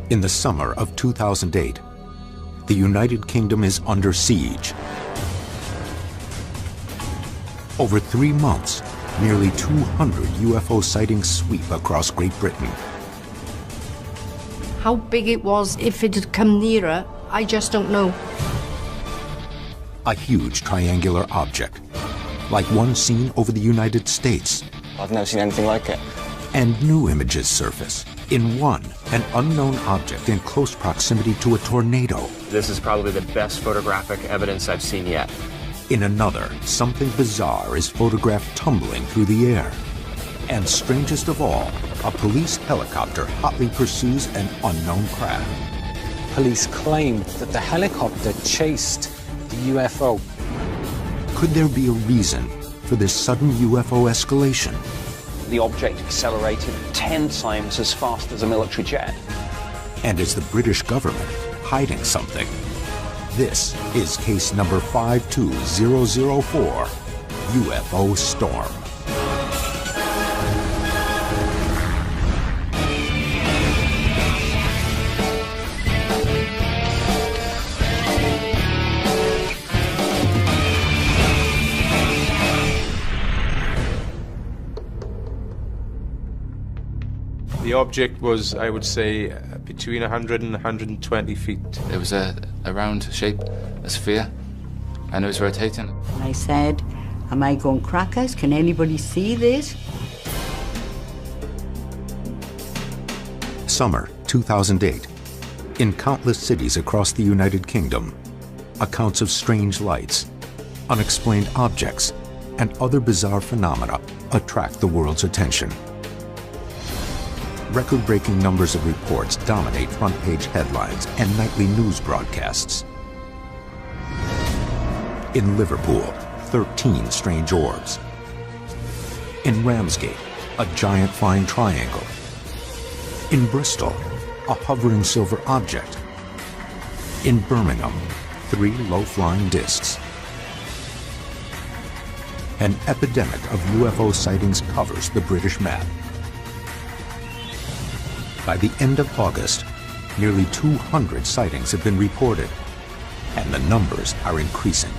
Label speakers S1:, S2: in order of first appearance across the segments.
S1: In the summer of 2008, the United Kingdom is under siege. Over 3 months, nearly 200 UFO sightings sweep across Great Britain.
S2: How big it was, if it had come nearer, I just don't know.
S1: A huge triangular object, like one seen over the United States.
S3: I've never seen anything like it.
S1: And new images surface. In one, an unknown object in close proximity to a tornado.
S4: This is probably the best photographic evidence I've seen yet.
S1: In another, something bizarre is photographed tumbling through the air. And strangest of all, a police helicopter hotly pursues an unknown craft.
S5: Police claimed that the helicopter chased the UFO.
S1: Could there be a reason for this sudden UFO escalation?
S6: The object accelerated 10 times as fast as a military jet.
S1: And is the British government hiding something? This is case number 52004, UFO Storm.
S7: The object was, I would say, between 100 and 120 feet.
S8: It was a round shape, a sphere, and it was rotating.
S9: I said, am I going crackers? Can anybody see this?
S1: Summer 2008. In countless cities across the United Kingdom, accounts of strange lights, unexplained objects, and other bizarre phenomena attract the world's attention. Record-breaking numbers of reports dominate front-page headlines and nightly news broadcasts. In Liverpool, 13 strange orbs. In Ramsgate, a giant flying triangle. In Bristol, a hovering silver object. In Birmingham, 3 low-flying discs. An epidemic of UFO sightings covers the British map. By the end of August, nearly 200 sightings have been reported, and the numbers are increasing.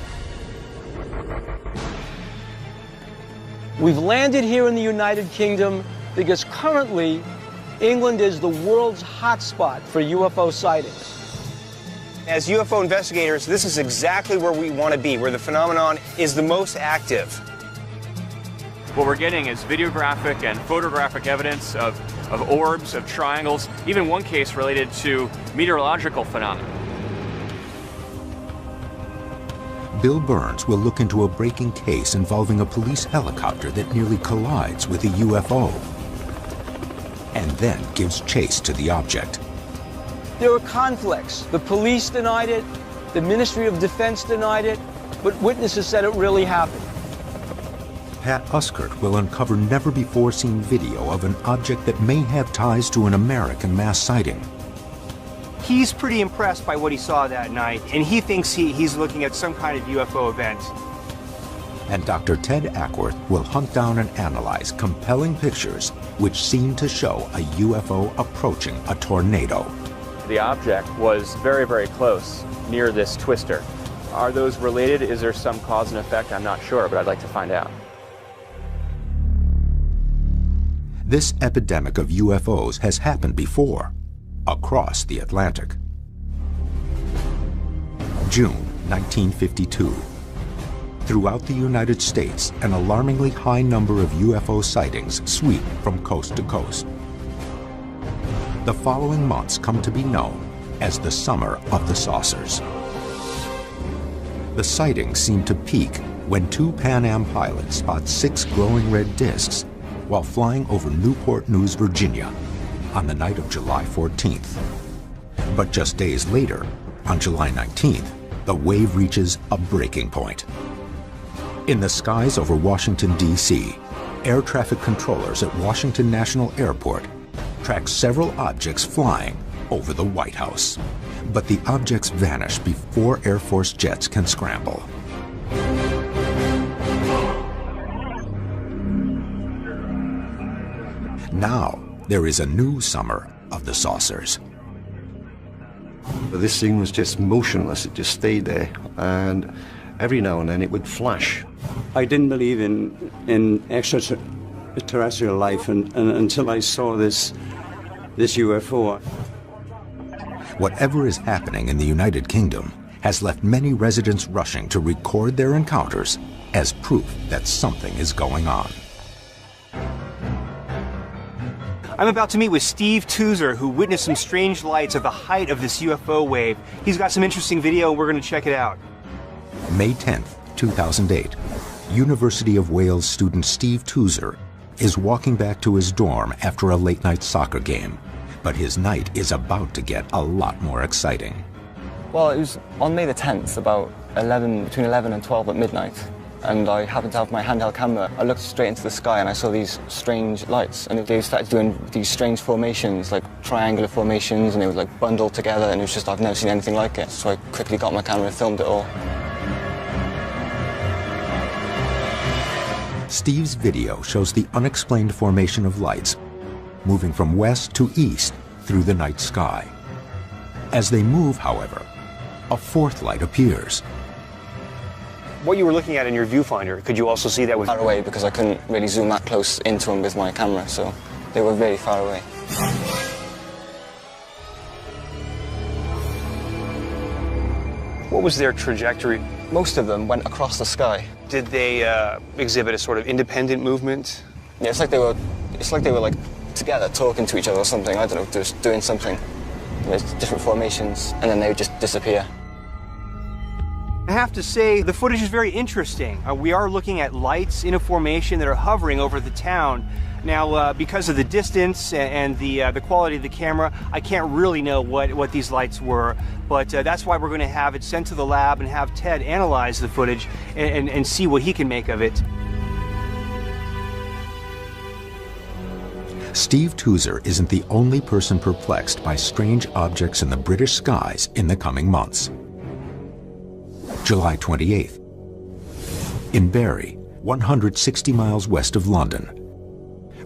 S10: We've landed here in the United Kingdom because currently England is the world's hotspot for UFO sightings.
S3: As UFO investigators, this is exactly where we want to be, where the phenomenon is the most active.
S4: What we're getting is videographic and photographic evidence of orbs, of triangles, even one case related to meteorological phenomena.
S1: Bill Burns will look into a breaking case involving a police helicopter that nearly collides with a UFO, and then gives chase to the object.
S10: There were conflicts. The police denied it, the Ministry of Defense denied it, but witnesses said it really happened.
S1: Pat Uskert will uncover never-before-seen video of an object that may have ties to an American mass sighting.
S3: He's pretty impressed by what he saw that night, and he thinks he's looking at some kind of UFO event.
S1: And Dr. Ted Ackworth will hunt down and analyze compelling pictures which seem to show a UFO approaching a tornado.
S4: The object was very, very close, near this twister. Are those related? Is there some cause and effect? I'm not sure, but I'd like to find out.
S1: This epidemic of UFOs has happened before, across the Atlantic. June 1952. Throughout the United States, an alarmingly high number of UFO sightings sweep from coast to coast. The following months come to be known as the Summer of the Saucers. The sightings seem to peak when 2 Pan Am pilots spot 6 glowing red discs while flying over Newport News, Virginia, on the night of July 14th. But just days later, on July 19th, the wave reaches a breaking point. In the skies over Washington, D.C., air traffic controllers at Washington National Airport track several objects flying over the White House. But the objects vanish before Air Force jets can scramble. Now, there is a new Summer of the Saucers.
S11: This thing was just motionless, it just stayed there, and every now and then it would flash.
S12: I didn't believe in extraterrestrial life until I saw this UFO.
S1: Whatever is happening in the United Kingdom has left many residents rushing to record their encounters as proof that something is going on.
S3: I'm about to meet with Steve Tuzer, who witnessed some strange lights at the height of this UFO wave. He's got some interesting video, and we're going to check it out.
S1: May 10th, 2008, University of Wales student Steve Tuzer is walking back to his dorm after a late-night soccer game. But his night is about to get a lot more exciting.
S13: Well, it was on May the 10th, between 11 and 12 at midnight. And I happened to have my handheld camera. I looked straight into the sky and I saw these strange lights. And they started doing these strange formations, like triangular formations, and they were like bundled together. And it was just, I've never seen anything like it. So I quickly got my camera and filmed it all.
S1: Steve's video shows the unexplained formation of lights moving from west to east through the night sky. As they move, however, a fourth light appears.
S3: What you were looking at in your viewfinder, could you also see that with...
S13: Far away, because I couldn't really zoom that close into them with my camera, so they were very far away.
S3: What was their trajectory?
S13: Most of them went across the sky.
S3: Did they exhibit a sort of independent movement?
S13: Yeah, it's like they were like together talking to each other or something. I don't know, just doing something. There's different formations, and then they would just disappear.
S3: I have to say, the footage is very interesting. We are looking at lights in a formation that are hovering over the town. Now, because of the distance and the quality of the camera, I can't really know what these lights were, but that's why we're going to have it sent to the lab and have Ted analyze the footage and see what he can make of it.
S1: Steve Tuzer isn't the only person perplexed by strange objects in the British skies in the coming months. July 28th. In Bury, 160 miles west of London,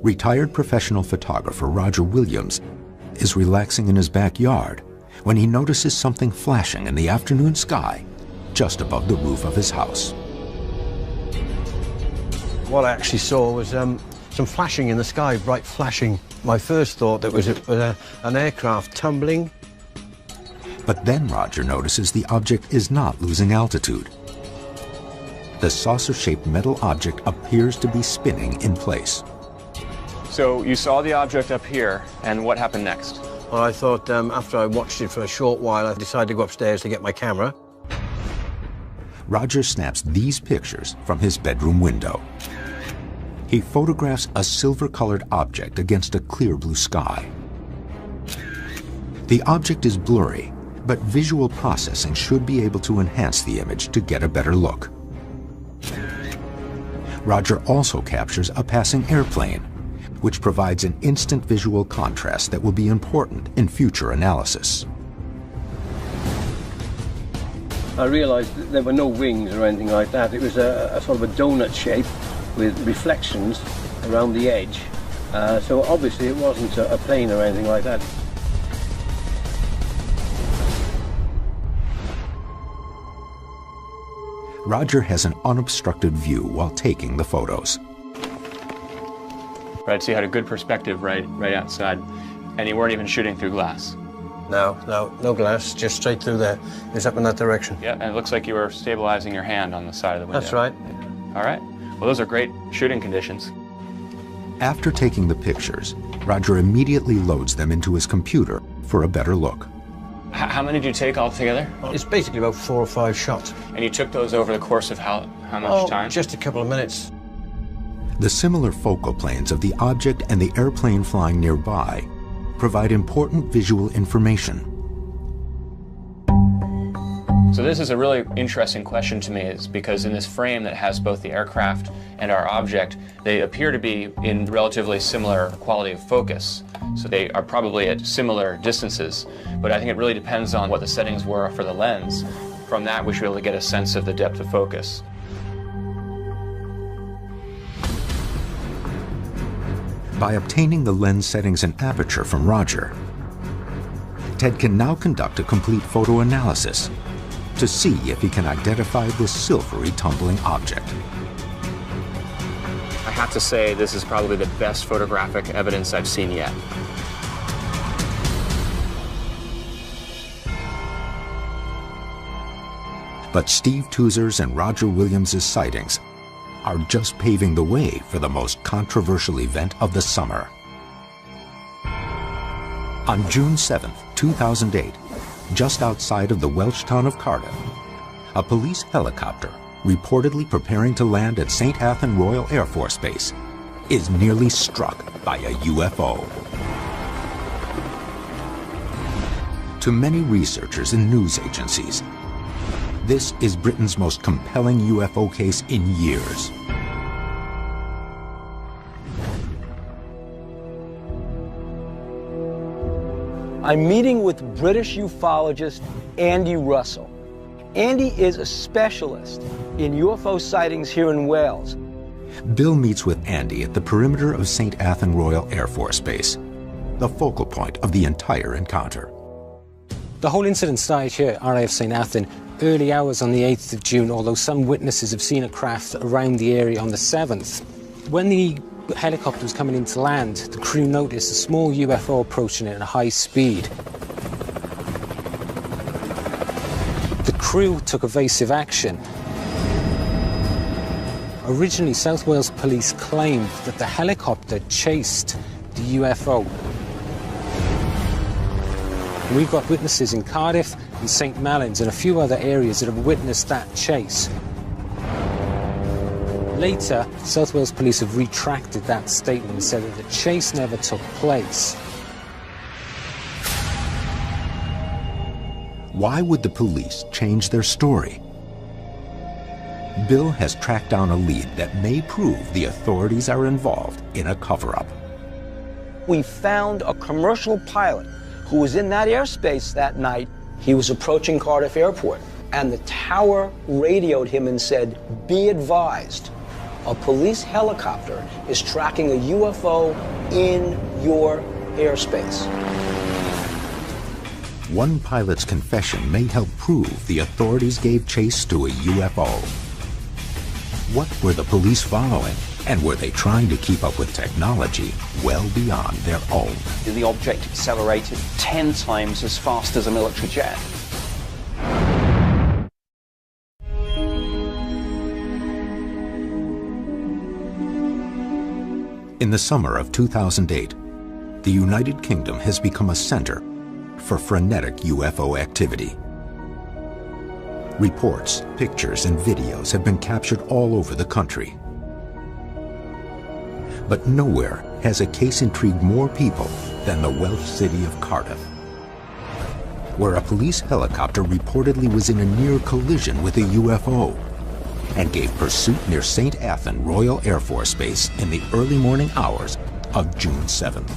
S1: retired professional photographer Roger Williams is relaxing in his backyard when he notices something flashing in the afternoon sky just above the roof of his house.
S14: What I actually saw was some flashing in the sky, bright flashing. My first thought that was an aircraft tumbling.
S1: But then Roger notices the object is not losing altitude. The saucer-shaped metal object appears to be spinning in place.
S4: So you saw the object up here, and what happened next?
S14: Well, I thought after I watched it for a short while, I decided to go upstairs to get my camera.
S1: Roger snaps these pictures from his bedroom window. He photographs a silver-colored object against a clear blue sky. The object is blurry, but visual processing should be able to enhance the image to get a better look. Roger also captures a passing airplane, which provides an instant visual contrast that will be important in future analysis.
S14: I realized that there were no wings or anything like that. It was a sort of a donut shape with reflections around the edge. So obviously it wasn't a plane or anything like that.
S1: Roger has an unobstructed view while taking the photos.
S4: Right, so you had a good perspective right outside, and you weren't even shooting through glass.
S14: No glass, just straight through there. It's up in that direction.
S4: Yeah, and it looks like you were stabilizing your hand on the side of the window.
S14: That's right.
S4: All right. Well, those are great shooting conditions.
S1: After taking the pictures, Roger immediately loads them into his computer for a better look.
S4: How many did you take altogether?
S14: It's basically about 4 or 5 shots.
S4: And you took those over the course of how much time?
S14: Just a couple of minutes.
S1: The similar focal planes of the object and the airplane flying nearby provide important visual information.
S4: So this is a really interesting question to me, is because in this frame that has both the aircraft and our object, they appear to be in relatively similar quality of focus. So they are probably at similar distances, but I think it really depends on what the settings were for the lens. From that, we should be able to get a sense of the depth of focus.
S1: By obtaining the lens settings and aperture from Roger, Ted can now conduct a complete photo analysis to see if he can identify this silvery tumbling object.
S4: I have to say this is probably the best photographic evidence I've seen yet.
S1: But Steve Toozer's and Roger Williams's sightings are just paving the way for the most controversial event of the summer. On June 7, 2008, just outside of the Welsh town of Cardiff, a police helicopter, reportedly preparing to land at St. Athan Royal Air Force Base, is nearly struck by a UFO. To many researchers and news agencies, this is Britain's most compelling UFO case in years.
S10: I'm meeting with British ufologist Andy Russell. Andy is a specialist in UFO sightings here in Wales.
S1: Bill meets with Andy at the perimeter of St. Athan Royal Air Force Base, the focal point of the entire encounter.
S5: The whole incident started here at RAF St. Athan early hours on the 8th of June, although some witnesses have seen a craft around the area on the 7th. When the helicopter was coming in to land, the crew noticed a small UFO approaching it at a high speed. The crew took evasive action. Originally, South Wales Police claimed that the helicopter chased the UFO. We've got witnesses in Cardiff and St. Mellons and a few other areas that have witnessed that chase. Later, South Wales Police have retracted that statement and said that the chase never took place.
S1: Why would the police change their story? Bill has tracked down a lead that may prove the authorities are involved in a cover-up.
S10: We found a commercial pilot who was in that airspace that night. He was approaching Cardiff Airport, and the tower radioed him and said, "Be advised, a police helicopter is tracking a UFO in your airspace."
S1: One pilot's confession may help prove the authorities gave chase to a UFO. What were the police following? And were they trying to keep up with technology well beyond their own?
S6: The object accelerated 10 times as fast as a military jet.
S1: In the summer of 2008, the United Kingdom has become a center for frenetic UFO activity. Reports, pictures, and videos have been captured all over the country. But nowhere has a case intrigued more people than the Welsh city of Cardiff, where a police helicopter reportedly was in a near collision with a UFO and gave pursuit near St. Athan Royal Air Force Base in the early morning hours of June 7th.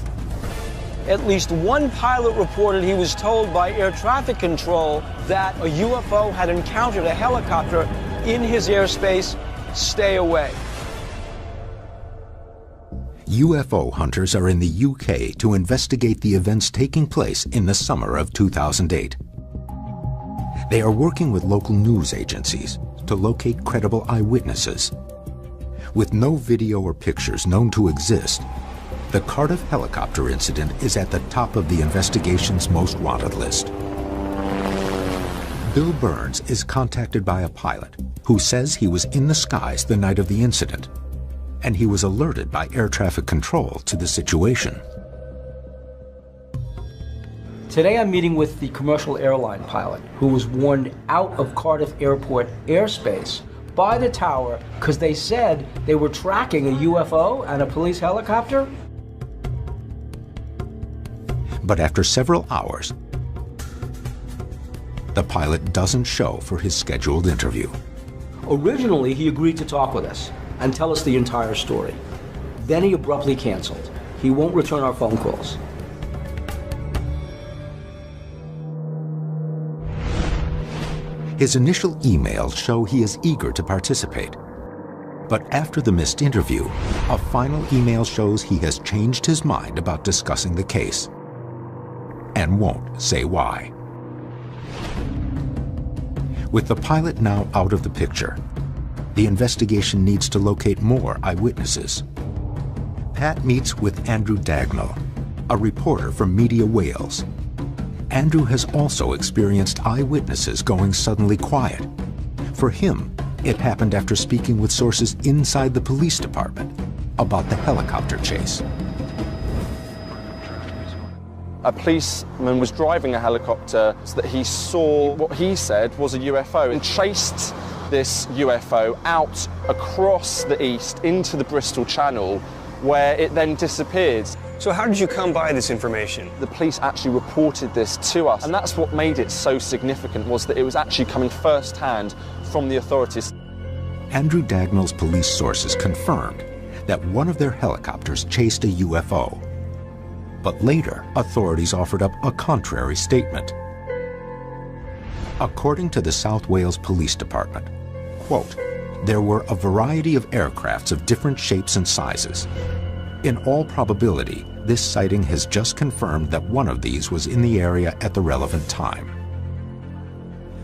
S10: At least one pilot reported he was told by air traffic control that a UFO had encountered a helicopter in his airspace. Stay away.
S1: UFO hunters are in the UK to investigate the events taking place in the summer of 2008. They are working with local news agencies to locate credible eyewitnesses. With no video or pictures known to exist, the Cardiff helicopter incident is at the top of the investigation's most wanted list. Bill Burns is contacted by a pilot who says he was in the skies the night of the incident, and he was alerted by air traffic control to the situation.
S15: Today I'm meeting with the commercial airline pilot who was warned out of Cardiff Airport airspace by the tower because they said they were tracking a UFO and a police helicopter.
S1: But after several hours, the pilot doesn't show for his scheduled interview.
S15: Originally, he agreed to talk with us and tell us the entire story. Then he abruptly canceled. He won't return our phone calls.
S1: His initial emails show he is eager to participate. But after the missed interview, a final email shows he has changed his mind about discussing the case. and won't say why. With the pilot now out of the picture, the investigation needs to locate more eyewitnesses. Pat meets with Andrew Dagnall, a reporter from Media Wales. Andrew has also experienced eyewitnesses going suddenly quiet. For him, it happened after speaking with sources inside the police department about the helicopter chase.
S16: A policeman was driving a helicopter so that he saw what he said was a UFO and chased this UFO out across the east into the Bristol Channel, where it then disappeared.
S17: So how did you come by this information?
S16: The police actually reported this to us, and that's what made it so significant, was that it was actually coming first-hand from the authorities.
S1: Andrew Dagnall's police sources confirmed that one of their helicopters chased a UFO. But later, authorities offered up a contrary statement. According to the South Wales Police Department, quote, there were a variety of aircrafts of different shapes and sizes. In all probability, this sighting has just confirmed that one of these was in the area at the relevant time.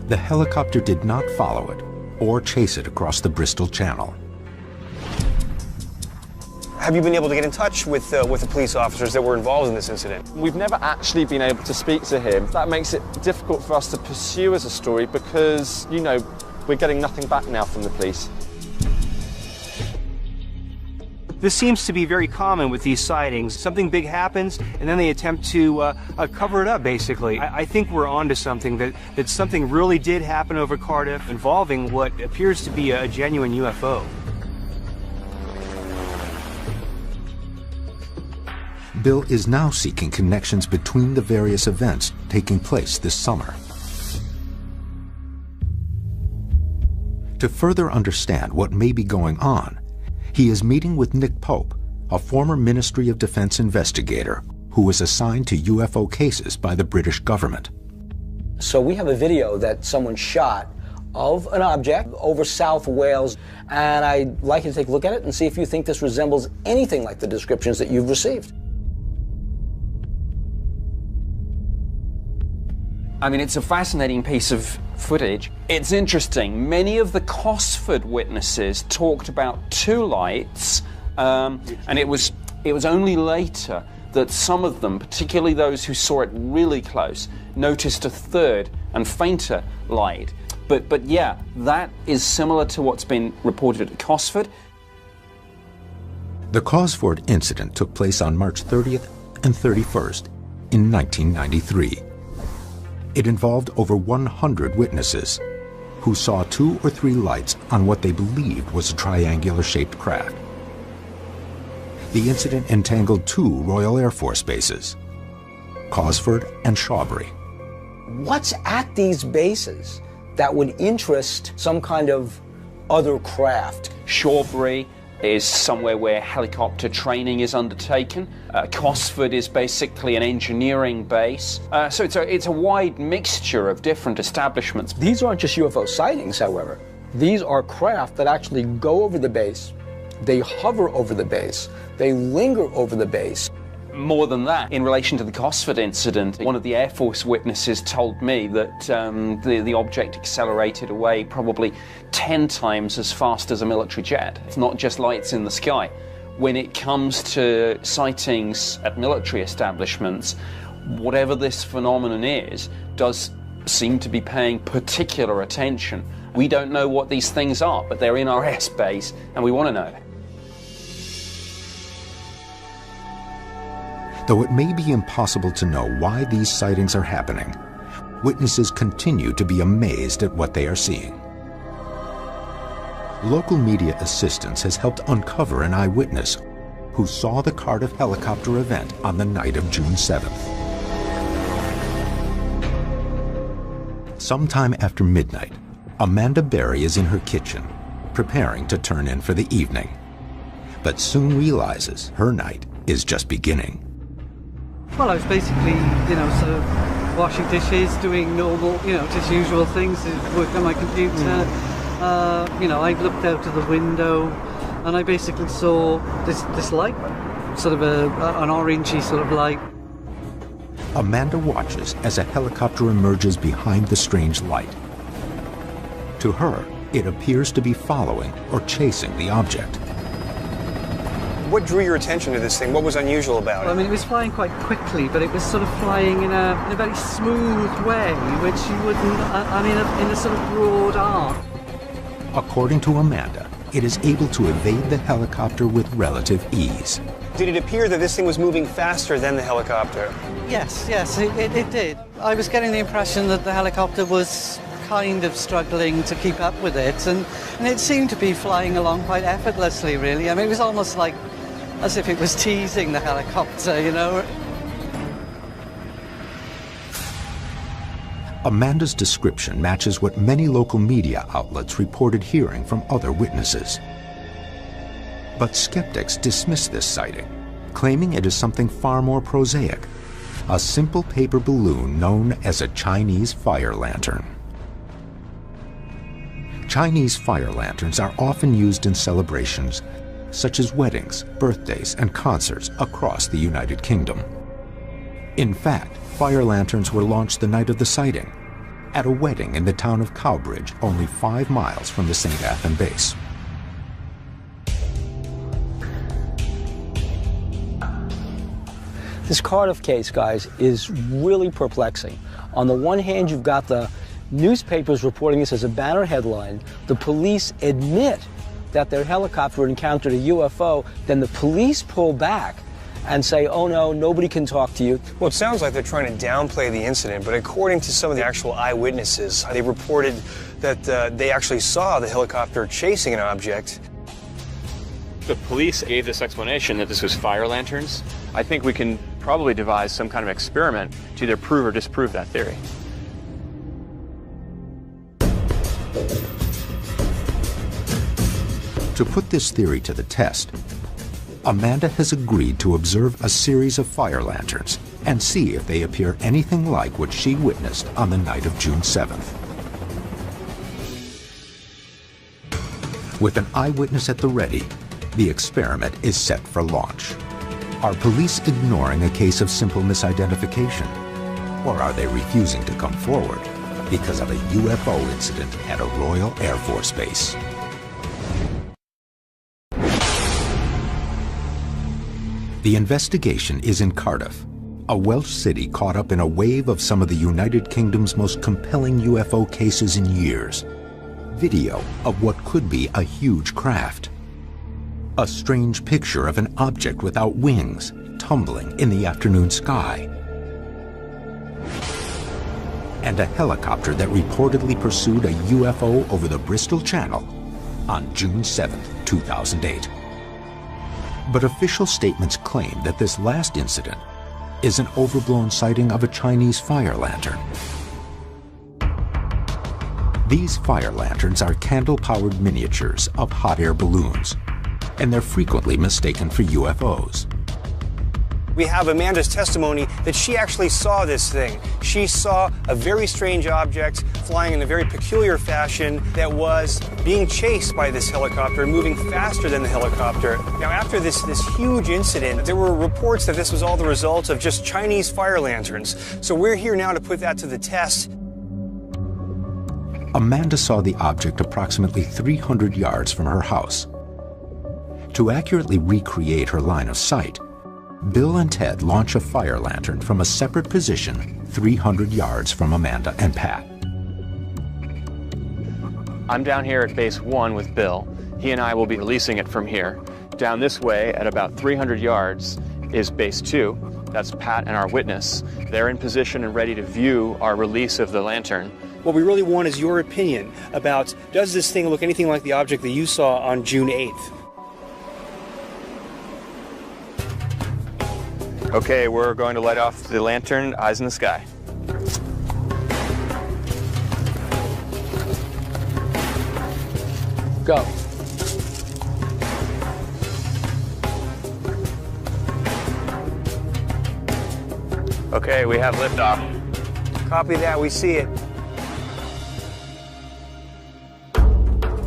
S1: The helicopter did not follow it or chase it across the Bristol Channel.
S17: Have you been able to get in touch with the police officers that were involved in this incident?
S16: We've never actually been able to speak to him. That makes it difficult for us to pursue as a story because, you know, we're getting nothing back now from the police.
S3: This seems to be very common with these sightings. Something big happens, and then they attempt to cover it up, basically. I think we're onto something, that something really did happen over Cardiff involving what appears to be a genuine UFO.
S1: Bill is now seeking connections between the various events taking place this summer. To further understand what may be going on, he is meeting with Nick Pope, a former Ministry of Defense investigator who was assigned to UFO cases by the British government.
S10: So we have a video that someone shot of an object over South Wales, and I'd like you to take a look at it and see if you think this resembles anything like the descriptions that you've received.
S6: I mean, it's a fascinating piece of footage. It's interesting. Many of the Cosford witnesses talked about two lights, and it was only later that some of them, particularly those who saw it really close, noticed a third and fainter light. But yeah, that is similar to what's been reported at Cosford.
S1: The Cosford incident took place on March 30th and 31st in 1993. It involved over 100 witnesses who saw 2 or 3 lights on what they believed was a triangular-shaped craft. The incident entangled 2 Royal Air Force bases, Cosford and Shawbury.
S10: What's at these bases that would interest some kind of other craft?
S6: Shawbury is somewhere where helicopter training is undertaken. Cosford is basically an engineering base. So it's a wide mixture of different establishments.
S10: These aren't just UFO sightings, however. These are craft that actually go over the base, they hover over the base, they linger over the base.
S6: More than that, in relation to the Cosford incident, one of the Air Force witnesses told me that the object accelerated away probably 10 times as fast as a military jet. It's not just lights in the sky. When it comes to sightings at military establishments, whatever this phenomenon is, does seem to be paying particular attention. We don't know what these things are, but they're in our airspace, and we want to know.
S1: Though it may be impossible to know why these sightings are happening, witnesses continue to be amazed at what they are seeing. Local media assistance has helped uncover an eyewitness who saw the Cardiff helicopter event on the night of June 7th. Sometime after midnight, Amanda Berry is in her kitchen, preparing to turn in for the evening, but soon realizes her night is just beginning.
S18: Well, I was basically, sort of washing dishes, doing normal, just usual things, working on my computer. I looked out of the window and I basically saw this light, sort of an orangey sort of light.
S1: Amanda watches as a helicopter emerges behind the strange light. To her, it appears to be following or chasing the object.
S17: What drew your attention to this thing? What was unusual about it?
S18: Well, I mean, it was flying quite quickly, but it was sort of flying in a very smooth way, which you wouldn't, in a sort of broad arc.
S1: According to Amanda, it is able to evade the helicopter with relative ease.
S17: Did it appear that this thing was moving faster than the helicopter?
S18: Yes, it did. I was getting the impression that the helicopter was kind of struggling to keep up with it, and it seemed to be flying along quite effortlessly, really. I mean, it was almost like as if it was teasing the helicopter, you know.
S1: Amanda's description matches what many local media outlets reported hearing from other witnesses. But skeptics dismiss this sighting, claiming it is something far more prosaic, a simple paper balloon known as a Chinese fire lantern. Chinese fire lanterns are often used in celebrations such as weddings, birthdays, and concerts across the United Kingdom. In fact, fire lanterns were launched the night of the sighting at a wedding in the town of Cowbridge, only 5 miles from the St. Athan base.
S10: This Cardiff case, guys, is really perplexing. On the one hand, you've got the newspapers reporting this as a banner headline. The police admit that their helicopter encountered a UFO. Then the police pull back and say, oh no, nobody can talk to you.
S17: Well, it sounds like they're trying to downplay the incident, but according to some of the actual eyewitnesses, they reported that they actually saw the helicopter chasing an object.
S4: The police gave this explanation that this was fire lanterns. I think we can probably devise some kind of experiment to either prove or disprove that theory.
S1: To put this theory to the test, Amanda has agreed to observe a series of fire lanterns and see if they appear anything like what she witnessed on the night of June 7th. With an eyewitness at the ready, the experiment is set for launch. Are police ignoring a case of simple misidentification? Or are they refusing to come forward because of a UFO incident at a Royal Air Force base? The investigation is in Cardiff, a Welsh city caught up in a wave of some of the United Kingdom's most compelling UFO cases in years. Video of what could be a huge craft. A strange picture of an object without wings tumbling in the afternoon sky. And a helicopter that reportedly pursued a UFO over the Bristol Channel on June 7, 2008. But official statements claim that this last incident is an overblown sighting of a Chinese fire lantern. These fire lanterns are candle-powered miniatures of hot air balloons, and they're frequently mistaken for UFOs.
S17: We have Amanda's testimony that she actually saw this thing. She saw a very strange object flying in a very peculiar fashion that was being chased by this helicopter, moving faster than the helicopter. Now, after this huge incident, there were reports that this was all the result of just Chinese fire lanterns. So we're here now to put that to the test.
S1: Amanda saw the object approximately 300 yards from her house. To accurately recreate her line of sight, Bill and Ted launch a fire lantern from a separate position 300 yards from Amanda and Pat.
S4: I'm down here at base 1 with Bill. He and I will be releasing it from here. Down this way at about 300 yards is base 2. That's Pat and our witness. They're in position and ready to view our release of the lantern.
S17: What we really want is your opinion about, does this thing look anything like the object that you saw on June 8th?
S4: Okay, we're going to light off the lantern, eyes in the sky.
S10: Go.
S4: Okay, we have liftoff.
S17: Copy that, we see it.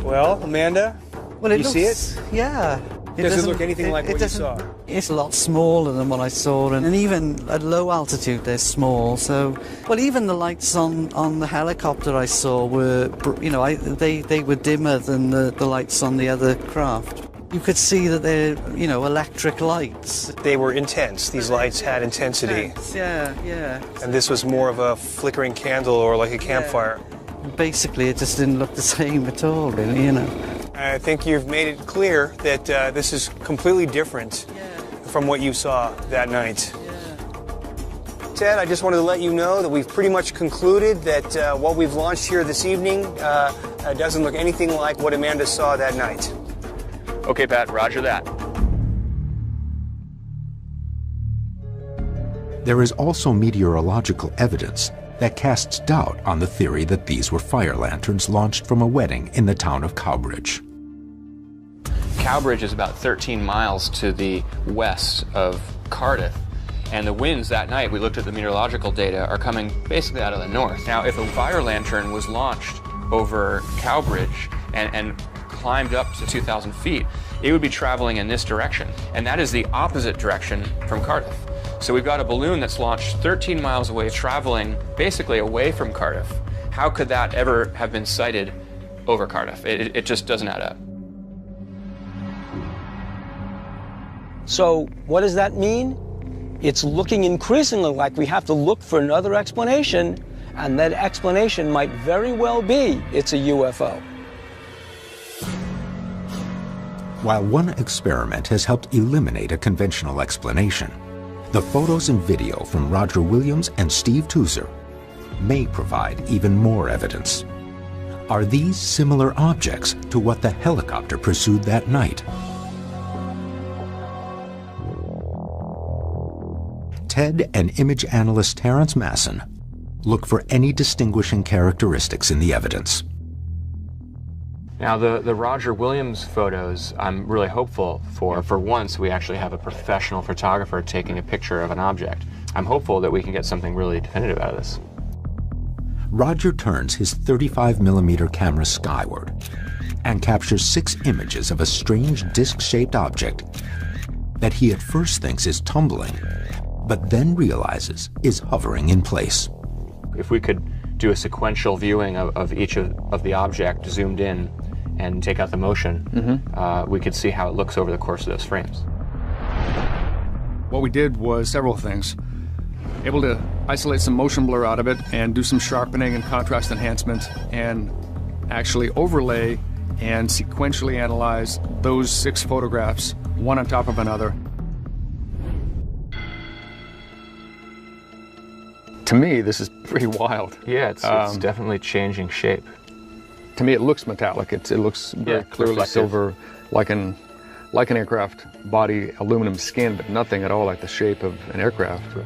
S17: Well, Amanda,
S18: Well, it
S17: you
S18: looks,
S17: see it?
S18: Yeah.
S17: Does it look anything like what you saw?
S18: It's a lot smaller than what I saw, and even at low altitude they're small. So, well, even the lights on the helicopter I saw were, you know, they were dimmer than the lights on the other craft. You could see that they're, you know, electric lights.
S17: They were intense. These lights had intensity.
S18: Yeah, yeah.
S17: And this was more of a flickering candle or like a campfire.
S18: Basically, it just didn't look the same at all, really, you know.
S17: I think you've made it clear that this is completely different from what you saw that night. Ted, I just wanted to let you know that we've pretty much concluded that what we've launched here this evening doesn't look anything like what Amanda saw that night.
S4: Okay, Pat, roger that.
S1: There is also meteorological evidence that casts doubt on the theory that these were fire lanterns launched from a wedding in the town of Cowbridge.
S4: Cowbridge is about 13 miles to the west of Cardiff, and the winds that night, we looked at the meteorological data, are coming basically out of the north. Now, if a fire lantern was launched over Cowbridge and climbed up to 2,000 feet, it would be traveling in this direction, and that is the opposite direction from Cardiff. So we've got a balloon that's launched 13 miles away, traveling basically away from Cardiff. How could that ever have been sighted over Cardiff? It just doesn't add up.
S10: So what does that mean? It's looking increasingly like we have to look for another explanation, and that explanation might very well be it's a UFO.
S1: While one experiment has helped eliminate a conventional explanation, the photos and video from Roger Williams and Steve Tuser may provide even more evidence. Are these similar objects to what the helicopter pursued that night? Ted and image analyst Terrence Masson look for any distinguishing characteristics in the evidence.
S4: Now, the Roger Williams photos, I'm really hopeful for once we actually have a professional photographer taking a picture of an object. I'm hopeful that we can get something really definitive out of this.
S1: Roger turns his 35mm camera skyward and captures 6 images of a strange disc-shaped object that he at first thinks is tumbling, but then realizes is hovering in place.
S4: If we could do a sequential viewing of each of the object zoomed in and take out the motion, we could see how it looks over the course of those frames.
S19: What we did was several things. Able to isolate some motion blur out of it and do some sharpening and contrast enhancement and actually overlay and sequentially analyze those 6 photographs, one on top of another. To me, this is pretty wild.
S4: Yeah, it's definitely changing shape.
S19: To me, it looks metallic. It looks very clearly reflective. Silver, like an aircraft body, aluminum skin, but nothing at all like the shape of an aircraft.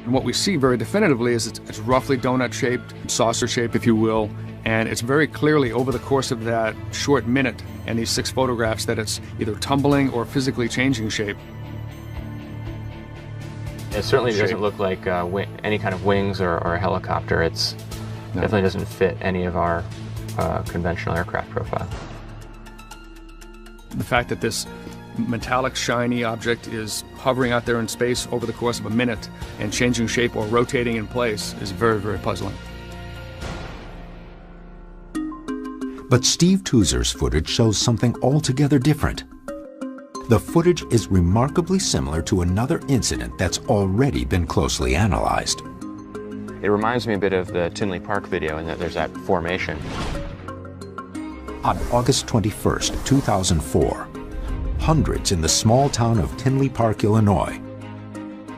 S19: And what we see very definitively is it's roughly donut-shaped, saucer-shaped, if you will, and it's very clearly over the course of that short minute and these 6 photographs that it's either tumbling or physically changing shape.
S4: It certainly doesn't look like any kind of wings or a helicopter. It's definitely doesn't fit any of our conventional aircraft profile.
S19: The fact that this metallic, shiny object is hovering out there in space over the course of a minute and changing shape or rotating in place is very, very puzzling.
S1: But Steve Tuser's footage shows something altogether different. The footage is remarkably similar to another incident that's already been closely analyzed.
S4: It reminds me a bit of the Tinley Park video in that there's that formation.
S1: On August 21st, 2004, hundreds in the small town of Tinley Park, Illinois,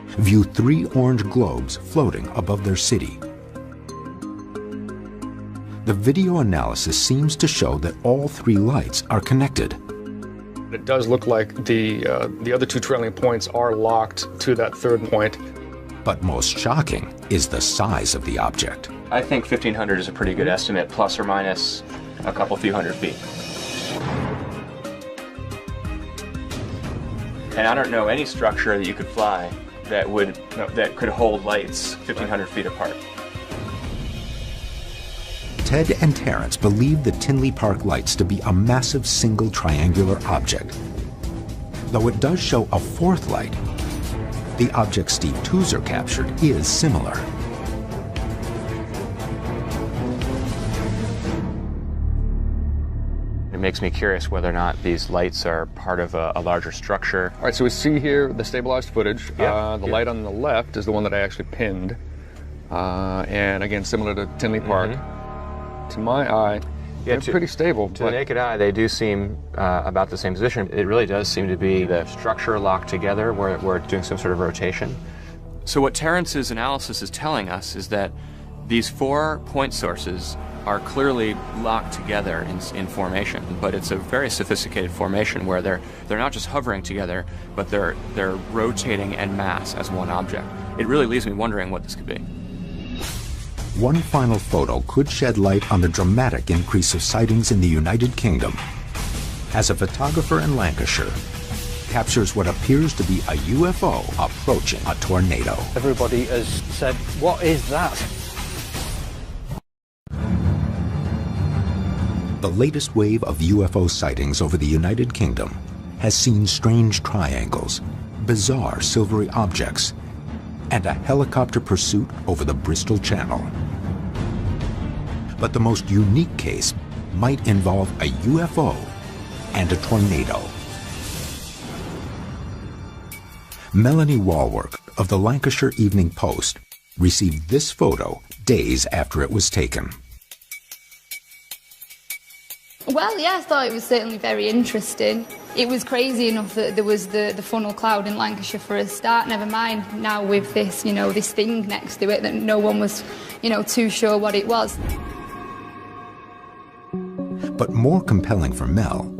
S1: view 3 orange globes floating above their city. The video analysis seems to show that all 3 lights are connected.
S19: It does look like the other 2 trailing points are locked to that 3rd point.
S1: But most shocking is the size of the object.
S4: I think 1,500 is a pretty good estimate, plus or minus a few hundred feet. And I don't know any structure that you could fly that could hold lights 1,500 feet apart.
S1: Ted and Terrence believe the Tinley Park lights to be a massive single triangular object Though it does show a fourth light, the object Steve Tuser captured is similar.
S4: It makes me curious whether or not these lights are part of a larger structure.
S19: All right, so we see here the stabilized footage.
S4: Yeah.
S19: The light on the left is the one that I actually pinned. And again, similar to Tinley Park. To my eye, they're pretty stable.
S4: To the naked eye, they do seem about the same position. It really does seem to be the structure locked together where it's doing some sort of rotation. So what Terrence's analysis is telling us is that these 4 point sources are clearly locked together in formation, but it's a very sophisticated formation where they're not just hovering together, but they're rotating en masse as one object. It really leaves me wondering what this could be.
S1: One final photo could shed light on the dramatic increase of sightings in the United Kingdom, as a photographer in Lancashire captures what appears to be a UFO approaching a tornado.
S10: Everybody has said, what is that?
S1: The latest wave of UFO sightings over the United Kingdom has seen strange triangles, bizarre silvery objects, and a helicopter pursuit over the Bristol Channel. But the most unique case might involve a UFO and a tornado. Melanie Walwork of the Lancashire Evening Post received this photo days after it was taken.
S20: Well, yeah, I thought it was certainly very interesting. It was crazy enough that there was the funnel cloud in Lancashire for a start, never mind now with this, this thing next to it that no one was, too sure what it was.
S1: But more compelling for Mel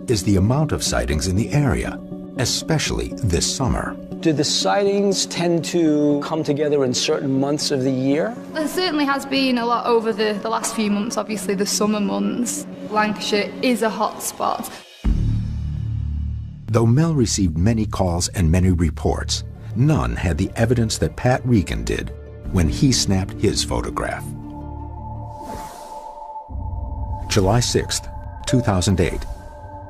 S1: is the amount of sightings in the area, especially this summer.
S10: Do the sightings tend to come together in certain months of the year?
S20: There certainly has been a lot over the last few months, obviously the summer months. Lancashire is a hot spot.
S1: Though Mel received many calls and many reports, none had the evidence that Pat Regan did when he snapped his photograph. July 6th, 2008.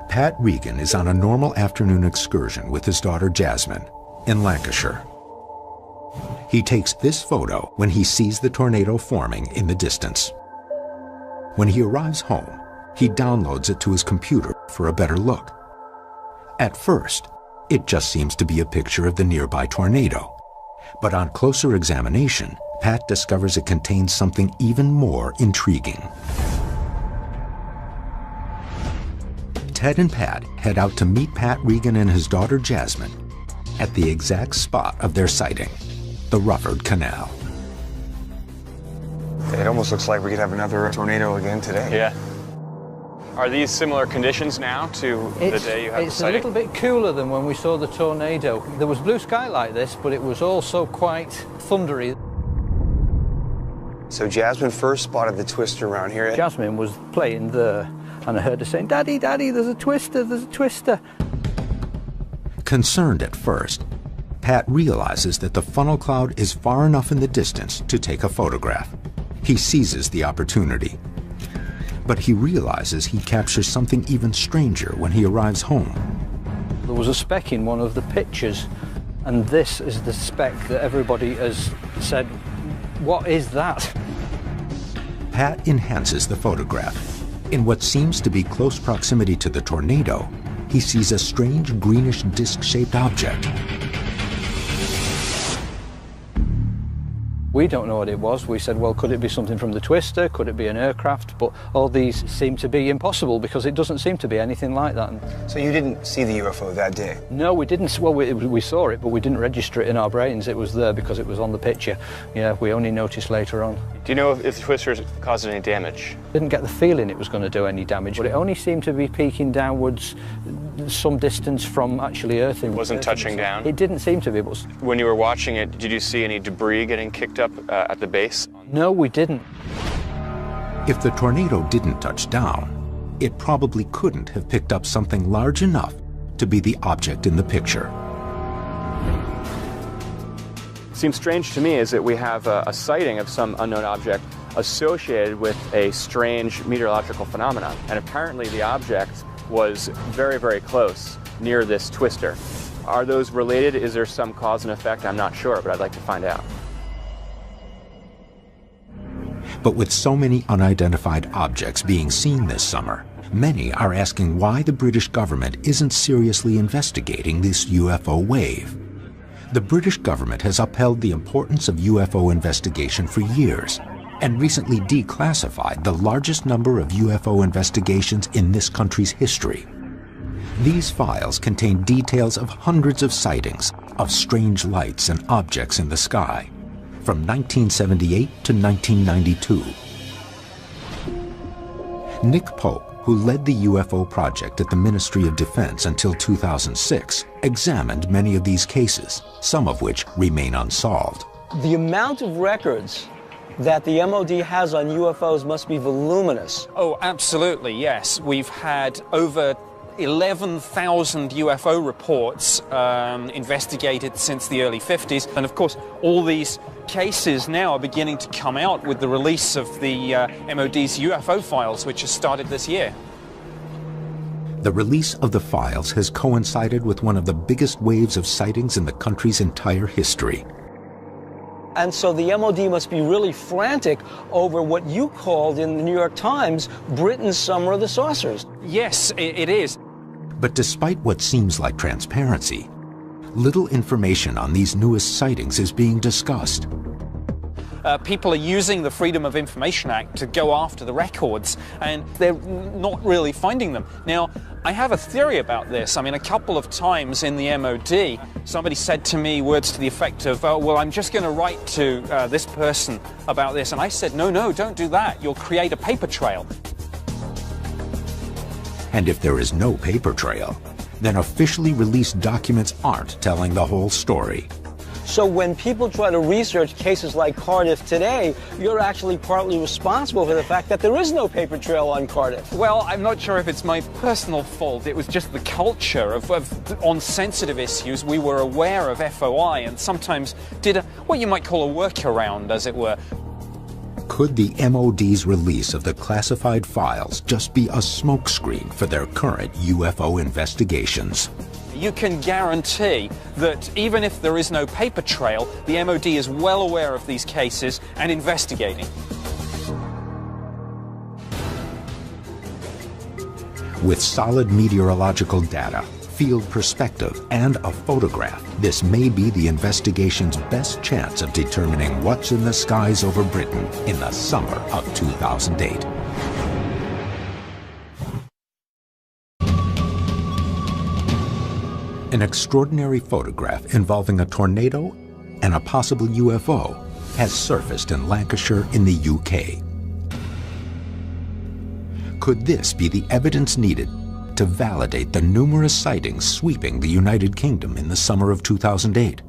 S1: Pat Regan is on a normal afternoon excursion with his daughter Jasmine in Lancashire. He takes this photo when he sees the tornado forming in the distance. When he arrives home, he downloads it to his computer for a better look. At first, it just seems to be a picture of the nearby tornado. But on closer examination, Pat discovers it contains something even more intriguing. Ted and Pat head out to meet Pat Regan and his daughter Jasmine at the exact spot of their sighting, the Rufford Canal.
S21: It almost looks like we could have another tornado again today.
S4: Yeah. Are these similar conditions now to the day you had the sighting?
S15: It's a little bit cooler than when we saw the tornado. There was blue sky like this, but it was also quite thundery.
S21: So Jasmine first spotted the twister around here.
S15: Jasmine was playing there, and I heard her saying, "Daddy, Daddy, there's a twister, there's a twister."
S1: Concerned at first, Pat realizes that the funnel cloud is far enough in the distance to take a photograph. He seizes the opportunity. But he realizes he captures something even stranger when he arrives home.
S15: There was a speck in one of the pictures, and this is the speck that everybody has said, "What is that?"
S1: Pat enhances the photograph. In what seems to be close proximity to the tornado, he sees a strange greenish disc-shaped object.
S15: We don't know what it was. We said, well, could it be something from the twister? Could it be an aircraft? But all these seem to be impossible because it doesn't seem to be anything like that.
S21: So you didn't see the UFO that day?
S15: No, we didn't. Well, we saw it, but we didn't register it in our brains. It was there because it was on the picture. Yeah, we only noticed later on.
S4: Do you know if the twisters caused any damage?
S15: Didn't get the feeling it was going to do any damage, but it only seemed to be peaking downwards some distance from actually Earth.
S4: It wasn't touching down?
S15: It didn't seem to be. But
S4: when you were watching it, did you see any debris getting kicked up at the base?
S15: No, we didn't.
S1: If the tornado didn't touch down, it probably couldn't have picked up something large enough to be the object in the picture.
S4: Seems strange to me is that we have a sighting of some unknown object associated with a strange meteorological phenomenon, and apparently the object was very, very close near this twister. Are those related? Is there some cause and effect? I'm not sure, but I'd like to find out.
S1: But with so many unidentified objects being seen this summer, many are asking why the British government isn't seriously investigating this UFO wave. The British government has upheld the importance of UFO investigation for years and recently declassified the largest number of UFO investigations in this country's history. These files contain details of hundreds of sightings of strange lights and objects in the sky from 1978 to 1992. Nick Pope, who led the UFO project at the Ministry of Defense until 2006, examined many of these cases, some of which remain unsolved.
S10: The amount of records that the MOD has on UFOs must be voluminous.
S6: Oh, absolutely, yes. We've had over 11,000 UFO reports investigated since the early 50s. And of course, all these cases now are beginning to come out with the release of the MOD's UFO files, which has started this year.
S1: The release of the files has coincided with one of the biggest waves of sightings in the country's entire history.
S10: And so the MOD must be really frantic over what you called in the New York Times Britain's Summer of the Saucers.
S6: Yes, it is.
S1: But despite what seems like transparency, little information on these newest sightings is being discussed.
S6: People are using the Freedom of Information Act to go after the records, and they're not really finding them. Now, I have a theory about this. I mean, a couple of times in the MOD, somebody said to me words to the effect of, oh, well, I'm just going to write to this person about this. And I said, no, don't do that. You'll create a paper trail.
S1: And if there is no paper trail, then officially released documents aren't telling the whole story.
S10: So when people try to research cases like Cardiff today, you're actually partly responsible for the fact that there is no paper trail on Cardiff.
S6: Well, I'm not sure if it's my personal fault. It was just the culture on sensitive issues. We were aware of FOI and sometimes did what you might call a workaround, as it were.
S1: Could the MOD's release of the classified files just be a smokescreen for their current UFO investigations?
S6: You can guarantee that even if there is no paper trail, the MOD is well aware of these cases and investigating.
S1: With solid meteorological data, field perspective, and a photograph, this may be the investigation's best chance of determining what's in the skies over Britain in the summer of 2008. An extraordinary photograph involving a tornado and a possible UFO has surfaced in Lancashire in the UK. Could this be the evidence needed to validate the numerous sightings sweeping the United Kingdom in the summer of 2008?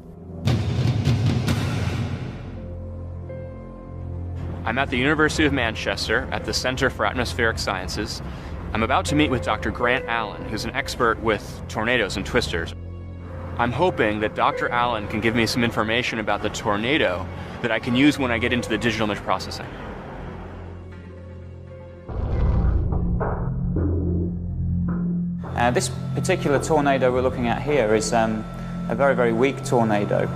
S4: I'm at the University of Manchester at the Centre for Atmospheric Sciences. I'm about to meet with Dr. Grant Allen, who's an expert with tornadoes and twisters. I'm hoping that Dr. Allen can give me some information about the tornado that I can use when I get into the digital image processing.
S2: This particular tornado we're looking at here is a very, very weak tornado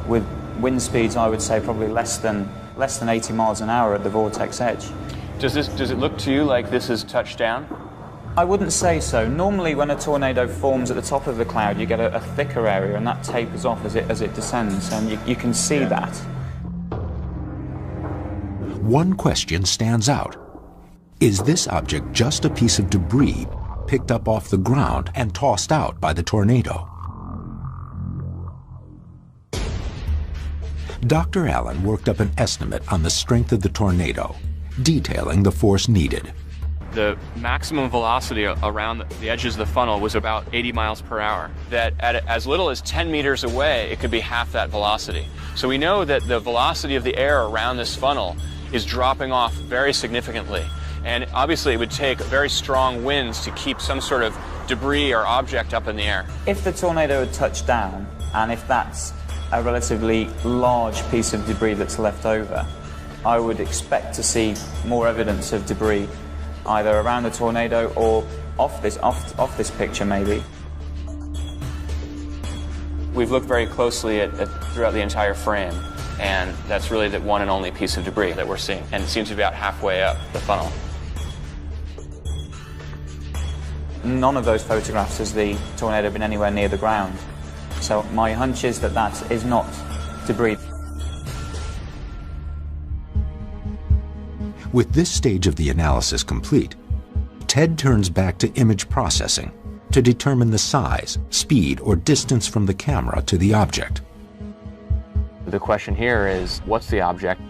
S2: with wind speeds, I would say, probably less than 80 miles an hour at the vortex edge.
S4: Does it look to you like this is touched down?
S2: I wouldn't say so. Normally when a tornado forms at the top of the cloud, you get a thicker area and that tapers off as it descends, and you can see that.
S1: One question stands out. Is this object just a piece of debris picked up off the ground and tossed out by the tornado? Dr. Allen worked up an estimate on the strength of the tornado, detailing the force needed.
S4: The maximum velocity around the edges of the funnel was about 80 miles per hour. That at as little as 10 meters away, it could be half that velocity. So we know that the velocity of the air around this funnel is dropping off very significantly. And obviously it would take very strong winds to keep some sort of debris or object up in the air.
S2: If the tornado had touched down, and if that's a relatively large piece of debris that's left over, I would expect to see more evidence of debris either around the tornado or off this picture maybe.
S4: We've looked very closely throughout the entire frame, and that's really the one and only piece of debris that we're seeing, and it seems to be about halfway up the funnel.
S2: None of those photographs has the tornado been anywhere near the ground. So my hunch is that that is not debris.
S1: With this stage of the analysis complete, Ted turns back to image processing to determine the size, speed, or distance from the camera to the object.
S4: The question here is, what's the object?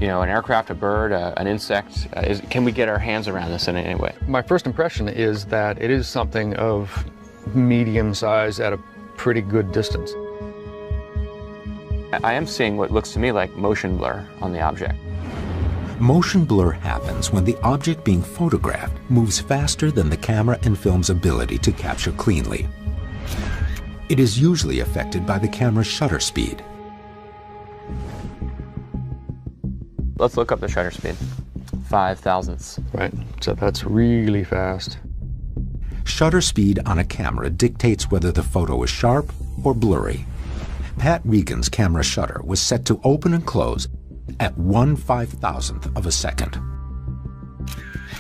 S4: You know, an aircraft, a bird, an insect? Can we get our hands around this in any way?
S19: My first impression is that it is something of medium size at a pretty good distance.
S4: I am seeing what looks to me like motion blur on the object.
S1: Motion blur happens when the object being photographed moves faster than the camera and film's ability to capture cleanly. It is usually affected by the camera's shutter speed.
S4: Let's look up the shutter speed. 5 thousandths.
S19: Right, so that's really fast.
S1: Shutter speed on a camera dictates whether the photo is sharp or blurry. Pat Regan's camera shutter was set to open and close at 1/5000th of a second.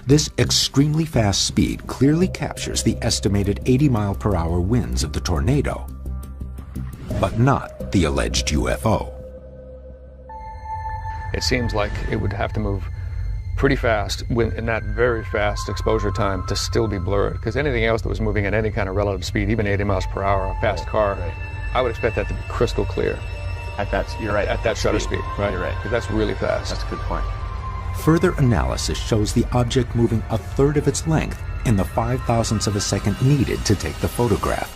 S1: This extremely fast speed clearly captures the estimated 80-mile-per-hour winds of the tornado, but not the alleged UFO.
S19: It seems like it would have to move pretty fast in that very fast exposure time to still be blurred, because anything else that was moving at any kind of relative speed, even 80 miles per hour, a fast car, I would expect that to be crystal clear.
S4: You're right.
S19: At that shutter speed, right?
S4: You're right.
S19: Because that's really fast.
S4: That's a good point.
S1: Further analysis shows the object moving a third of its length in the 5 thousandths of a second needed to take the photograph.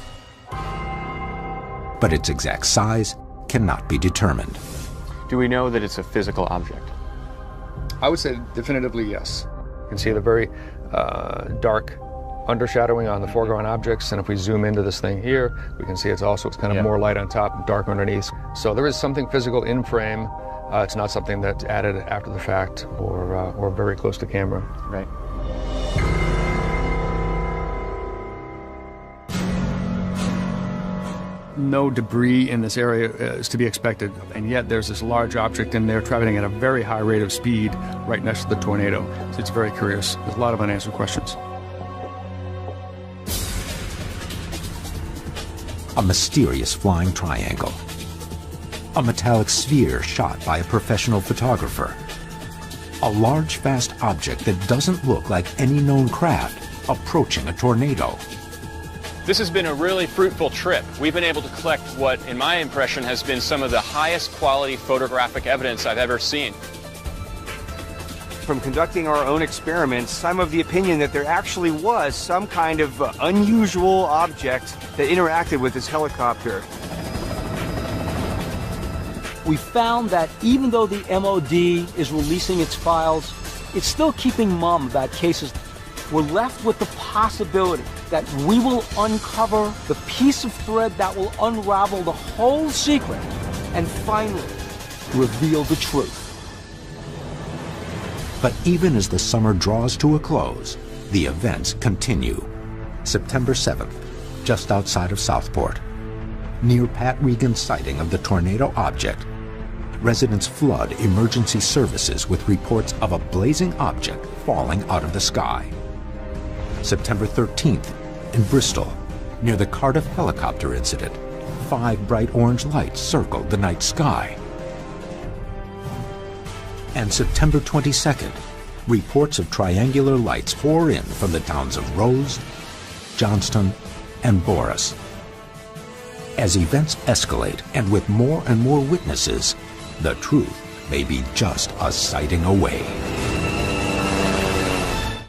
S1: But its exact size cannot be determined.
S4: Do we know that it's a physical object?
S19: I would say definitively yes. You can see the very dark undershadowing on the foreground objects, and if we zoom into this thing here, we can see it's kind of more light on top and dark underneath. So there is something physical in frame. It's not something that's added after the fact or very close to camera.
S4: Right.
S7: No debris in this area is to be expected, and yet there's this large object in there traveling at a very high rate of speed right next to the tornado. So it's very curious. There's a lot of unanswered questions.
S1: A mysterious flying triangle. A metallic sphere shot by a professional photographer. A large, fast object that doesn't look like any known craft approaching a tornado.
S4: This has been a really fruitful trip. We've been able to collect what, in my impression, has been some of the highest quality photographic evidence I've ever seen.
S3: From conducting our own experiments, I'm of the opinion that there actually was some kind of unusual object that interacted with this helicopter.
S15: We found that even though the MOD is releasing its files, it's still keeping mum about cases. We're left with the possibility that we will uncover the piece of thread that will unravel the whole secret and finally reveal the truth.
S1: But even as the summer draws to a close, the events continue. September 7th, just outside of Southport. Near Pat Regan's sighting of the tornado object, residents flood emergency services with reports of a blazing object falling out of the sky. September 13th, in Bristol, near the Cardiff helicopter incident, 5 bright orange lights circled the night sky. And September 22nd, reports of triangular lights pour in from the towns of Rose, Johnston, and Boris. As events escalate and with more and more witnesses, the truth may be just a sighting away.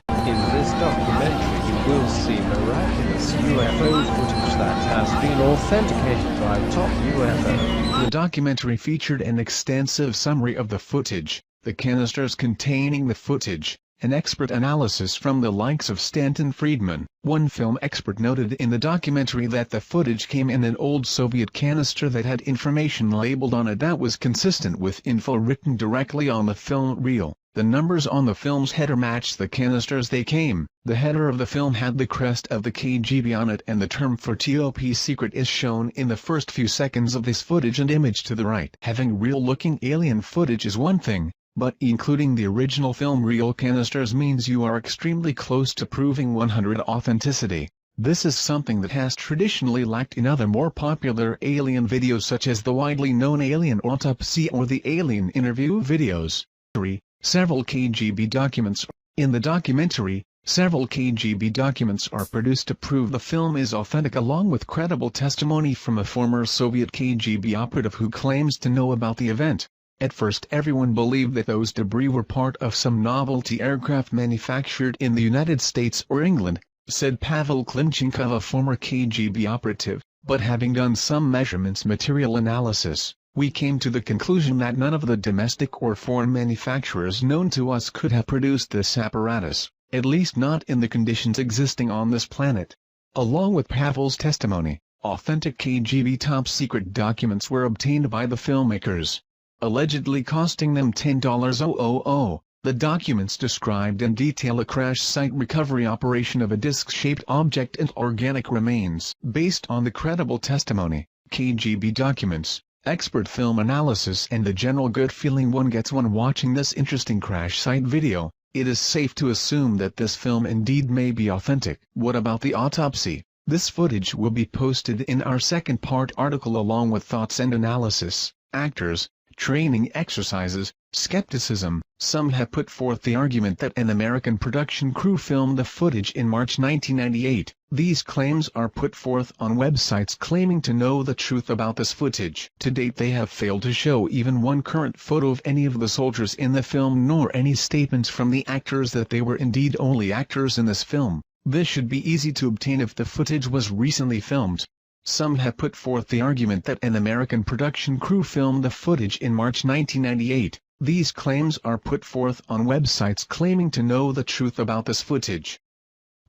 S22: In this documentary, you will see miraculous UFO footage that has been authenticated by Top UFO.
S23: The documentary featured an extensive summary of the footage, the canisters containing the footage, an expert analysis from the likes of Stanton Friedman. One film expert noted in the documentary that the footage came in an old Soviet canister that had information labeled on it that was consistent with info written directly on the film reel. The numbers on the film's header matched the canisters they came. The header of the film had the crest of the KGB on it, and the term for top secret is shown in the first few seconds of this footage and image to the right. Having real-looking alien footage is one thing, but including the original film real canisters means you are extremely close to proving 100% authenticity. This is something that has traditionally lacked in other more popular alien videos such as the widely known Alien Autopsy or the Alien Interview videos. Several KGB documents. In the documentary, several KGB documents are produced to prove the film is authentic, along with credible testimony from a former Soviet KGB operative who claims to know about the event. At first everyone believed that those debris were part of some novelty aircraft manufactured in the United States or England, said Pavel Klimchenkov, a former KGB operative, but having done some measurements material analysis, we came to the conclusion that none of the domestic or foreign manufacturers known to us could have produced this apparatus, at least not in the conditions existing on this planet. Along with Pavel's testimony, authentic KGB top-secret documents were obtained by the filmmakers, allegedly costing them $10,000. The documents described in detail a crash site recovery operation of a disc-shaped object and organic remains. Based on the credible testimony, KGB documents, expert film analysis and the general good feeling one gets when watching this interesting crash site video, it is safe to assume that this film indeed may be authentic. What about the autopsy? This footage will be posted in our second part article along with thoughts and analysis, actors, training exercises, skepticism. Some have put forth the argument that an American production crew filmed the footage in March 1998. These claims are put forth on websites claiming to know the truth about this footage. To date they have failed to show even one current photo of any of the soldiers in the film, nor any statements from the actors that they were indeed only actors in this film. This should be easy to obtain if the footage was recently filmed. Some have put forth the argument that an American production crew filmed the footage in March 1998. These claims are put forth on websites claiming to know the truth about this footage.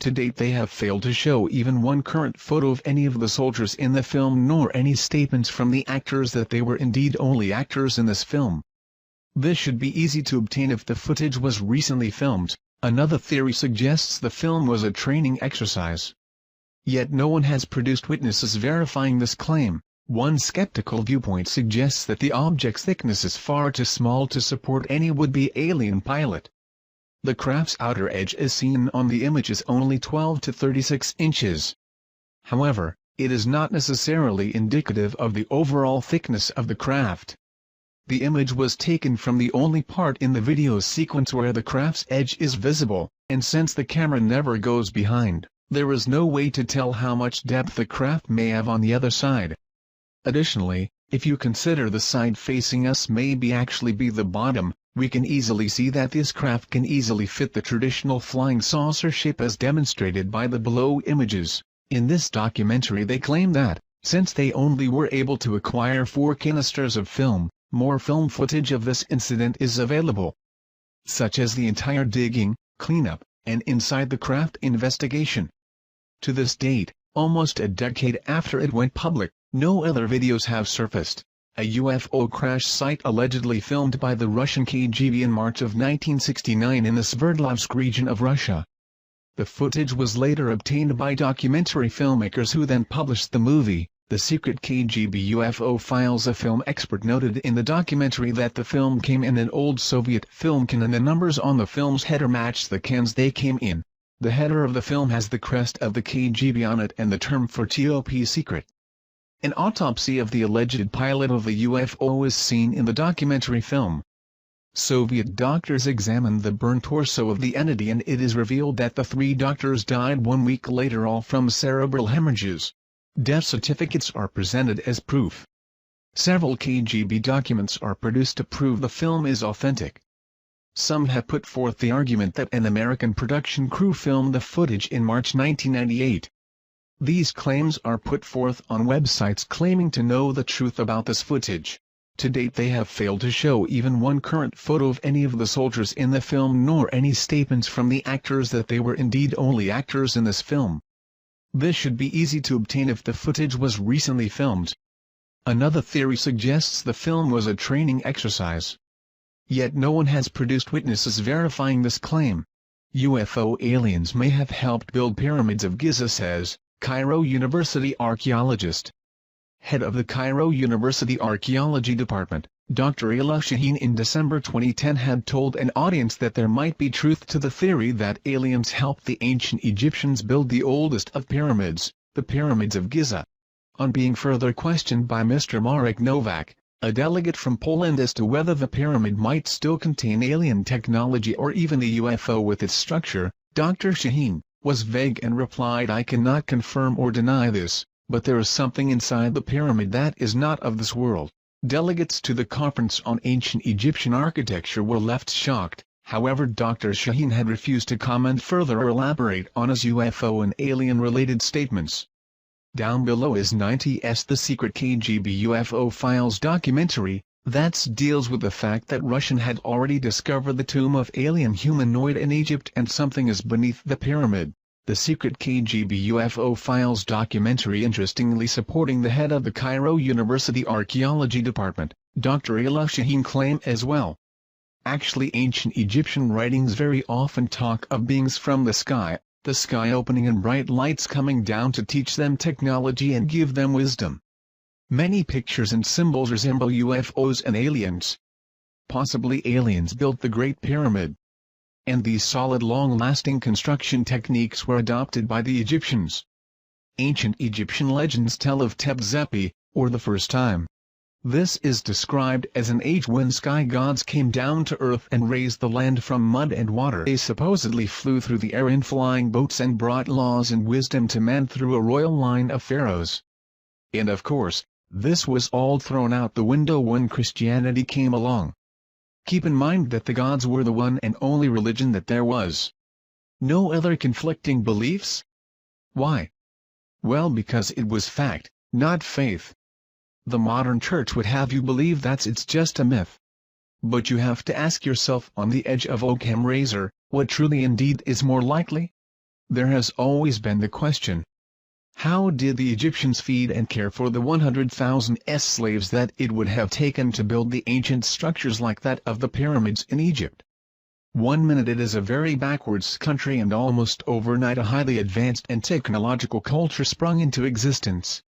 S23: To date they have failed to show even one current photo of any of the soldiers in the film, nor any statements from the actors that they were indeed only actors in this film. This should be easy to obtain if the footage was recently filmed. Another theory suggests the film was a training exercise. Yet no one has produced witnesses verifying this claim. One skeptical viewpoint suggests that the object's thickness is far too small to support any would-be alien pilot. The craft's outer edge as seen on the image is only 12 to 36 inches. However, it is not necessarily indicative of the overall thickness of the craft. The image was taken from the only part in the video sequence where the craft's edge is visible, and since the camera never goes behind, there is no way to tell how much depth the craft may have on the other side. Additionally, if you consider the side facing us may actually be the bottom, we can easily see that this craft can easily fit the traditional flying saucer shape as demonstrated by the below images. In this documentary they claim that, since they only were able to acquire 4 canisters of film, more film footage of this incident is available, such as the entire digging, cleanup, and inside the craft investigation. To this date, almost a decade after it went public, no other videos have surfaced. A UFO crash site allegedly filmed by the Russian KGB in March of 1969 in the Sverdlovsk region of Russia. The footage was later obtained by documentary filmmakers who then published the movie, The Secret KGB UFO Files. A film expert noted in the documentary that the film came in an old Soviet film can and the numbers on the film's header matched the cans they came in. The header of the film has the crest of the KGB on it and the term for top secret. An autopsy of the alleged pilot of the UFO is seen in the documentary film. Soviet doctors examined the burnt torso of the entity and it is revealed that the 3 doctors died 1 week later, all from cerebral hemorrhages. Death certificates are presented as proof. Several KGB documents are produced to prove the film is authentic. Some have put forth the argument that an American production crew filmed the footage in March 1998. These claims are put forth on websites claiming to know the truth about this footage. To date they have failed to show even one current photo of any of the soldiers in the film, nor any statements from the actors that they were indeed only actors in this film. This should be easy to obtain if the footage was recently filmed. Another theory suggests the film was a training exercise. Yet no one has produced witnesses verifying this claim. UFO aliens may have helped build pyramids of Giza, says Cairo University archaeologist. Head of the Cairo University Archaeology Department, Dr. Ayla Shaheen, in December 2010 had told an audience that there might be truth to the theory that aliens helped the ancient Egyptians build the oldest of pyramids, the pyramids of Giza. On being further questioned by Mr. Marek Nowak, a delegate from Poland, as to whether the pyramid might still contain alien technology or even a UFO with its structure, Dr. Shaheen was vague and replied, "I cannot confirm or deny this, but there is something inside the pyramid that is not of this world." Delegates to the conference on ancient Egyptian architecture were left shocked. However, Dr. Shaheen had refused to comment further or elaborate on his UFO and alien-related statements. Down below is 90's The Secret KGB UFO Files documentary, that deals with the fact that Russian had already discovered the tomb of alien humanoid in Egypt and something is beneath the pyramid. The Secret KGB UFO Files documentary interestingly supporting the head of the Cairo University Archaeology Department, Dr. Ayla Shaheen, claim as well. Actually, ancient Egyptian writings very often talk of beings from the sky opening and bright lights coming down to teach them technology and give them wisdom. Many pictures and symbols resemble UFOs and aliens. Possibly aliens built the Great Pyramid. And these solid long-lasting construction techniques were adopted by the Egyptians. Ancient Egyptian legends tell of Tebzepi, or the first time. This is described as an age when sky gods came down to earth and raised the land from mud and water. They supposedly flew through the air in flying boats and brought laws and wisdom to man through a royal line of pharaohs. And of course, this was all thrown out the window when Christianity came along. Keep in mind that the gods were the one and only religion that there was. No other conflicting beliefs? Why? Well, because it was fact, not faith. The modern church would have you believe it's just a myth. But you have to ask yourself, on the edge of Occam razor, what truly indeed is more likely? There has always been the question. How did the Egyptians feed and care for the 100,000 slaves that it would have taken to build the ancient structures like that of the pyramids in Egypt? 1 minute it is a very backwards country and almost overnight a highly advanced and technological culture sprung into existence.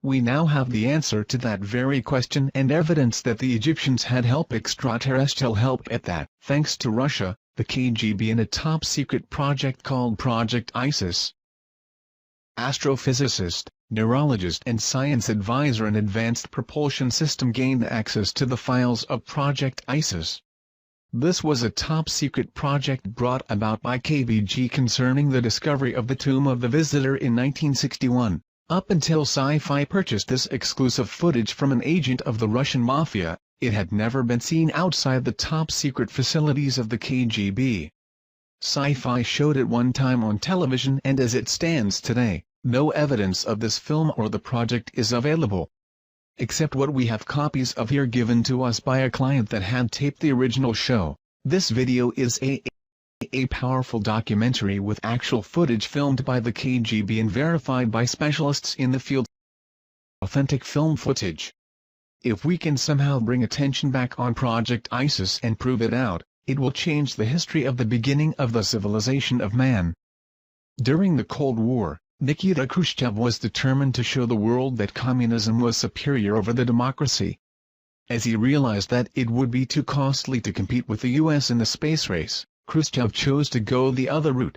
S23: We now have the answer to that very question and evidence that the Egyptians had extraterrestrial help at that, thanks to Russia, the KGB, and a top-secret project called Project ISIS. Astrophysicist, neurologist and science advisor in Advanced Propulsion System gained access to the files of Project ISIS. This was a top-secret project brought about by KGB concerning the discovery of the tomb of the visitor in 1961. Up until Sci-Fi purchased this exclusive footage from an agent of the Russian mafia, it had never been seen outside the top-secret facilities of the KGB. Sci-Fi showed it one time on television, and as it stands today, no evidence of this film or the project is available. Except what we have copies of here given to us by a client that had taped the original show. This video is a powerful documentary with actual footage filmed by the KGB and verified by specialists in the field. Authentic film footage. If we can somehow bring attention back on Project ISIS and prove it out, it will change the history of the beginning of the civilization of man. During the Cold War, Nikita Khrushchev was determined to show the world that communism was superior over the democracy. As he realized that it would be too costly to compete with the US in the space race, Khrushchev chose to go the other route.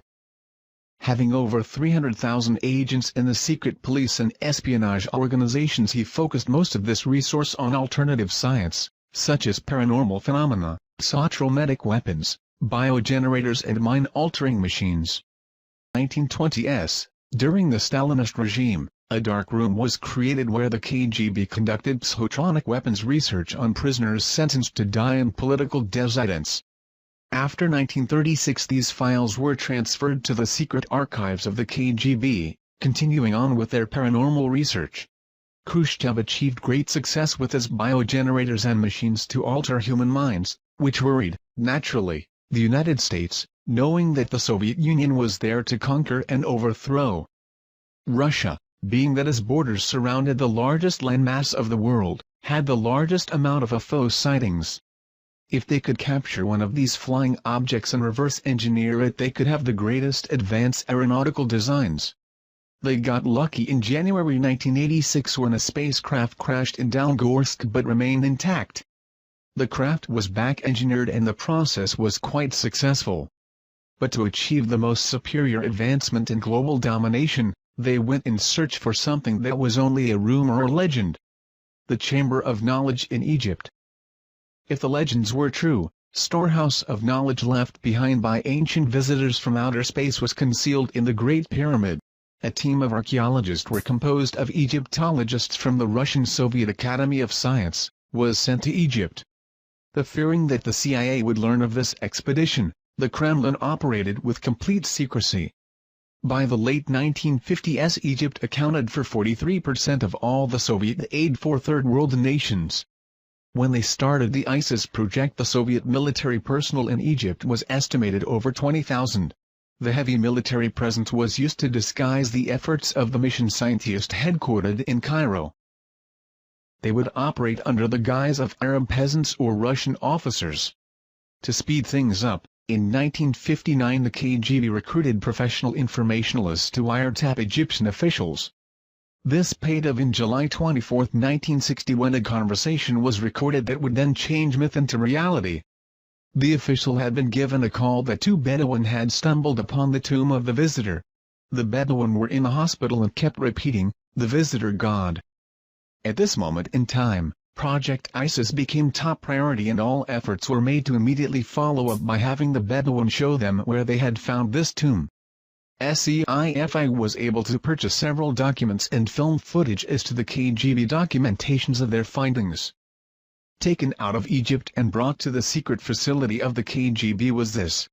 S23: Having over 300,000 agents in the secret police and espionage organizations, he focused most of this resource on alternative science, such as paranormal phenomena, psychotrometic weapons, biogenerators and mind-altering machines. 1920s, during the Stalinist regime, a dark room was created where the KGB conducted psychotronic weapons research on prisoners sentenced to die and political dissidents. After 1936, these files were transferred to the secret archives of the KGB, continuing on with their paranormal research. Khrushchev achieved great success with his biogenerators and machines to alter human minds, which worried, naturally, the United States, knowing that the Soviet Union was there to conquer and overthrow. Russia, being that its borders surrounded the largest landmass of the world, had the largest amount of UFO sightings. If they could capture one of these flying objects and reverse engineer it, they could have the greatest advanced aeronautical designs. They got lucky in January 1986 when a spacecraft crashed in Dalgorsk but remained intact. The craft was back-engineered and the process was quite successful. But to achieve the most superior advancement in global domination, they went in search for something that was only a rumor or legend. The Chamber of Knowledge in Egypt. If the legends were true, storehouse of knowledge left behind by ancient visitors from outer space was concealed in the Great Pyramid. A team of archaeologists were composed of Egyptologists from the Russian Soviet Academy of Science, was sent to Egypt. The fearing that the CIA would learn of this expedition, the Kremlin operated with complete secrecy. By the late 1950s, Egypt accounted for 43% of all the Soviet aid for Third World nations. When they started the ISIS project, the Soviet military personnel in Egypt was estimated over 20,000. The heavy military presence was used to disguise the efforts of the mission scientists headquartered in Cairo. They would operate under the guise of Arab peasants or Russian officers. To speed things up, in 1959 the KGB recruited professional informationalists to wiretap Egyptian officials. This paid off in July 24, 1960, when a conversation was recorded that would then change myth into reality. The official had been given a call that two Bedouin had stumbled upon the tomb of the visitor. The Bedouin were in the hospital and kept repeating, "The visitor God." At this moment in time, Project ISIS became top priority and all efforts were made to immediately follow up by having the Bedouin show them where they had found this tomb. SEIFI was able to purchase several documents and film footage as to the KGB documentations of their findings. Taken out of Egypt and brought to the secret facility of the KGB was this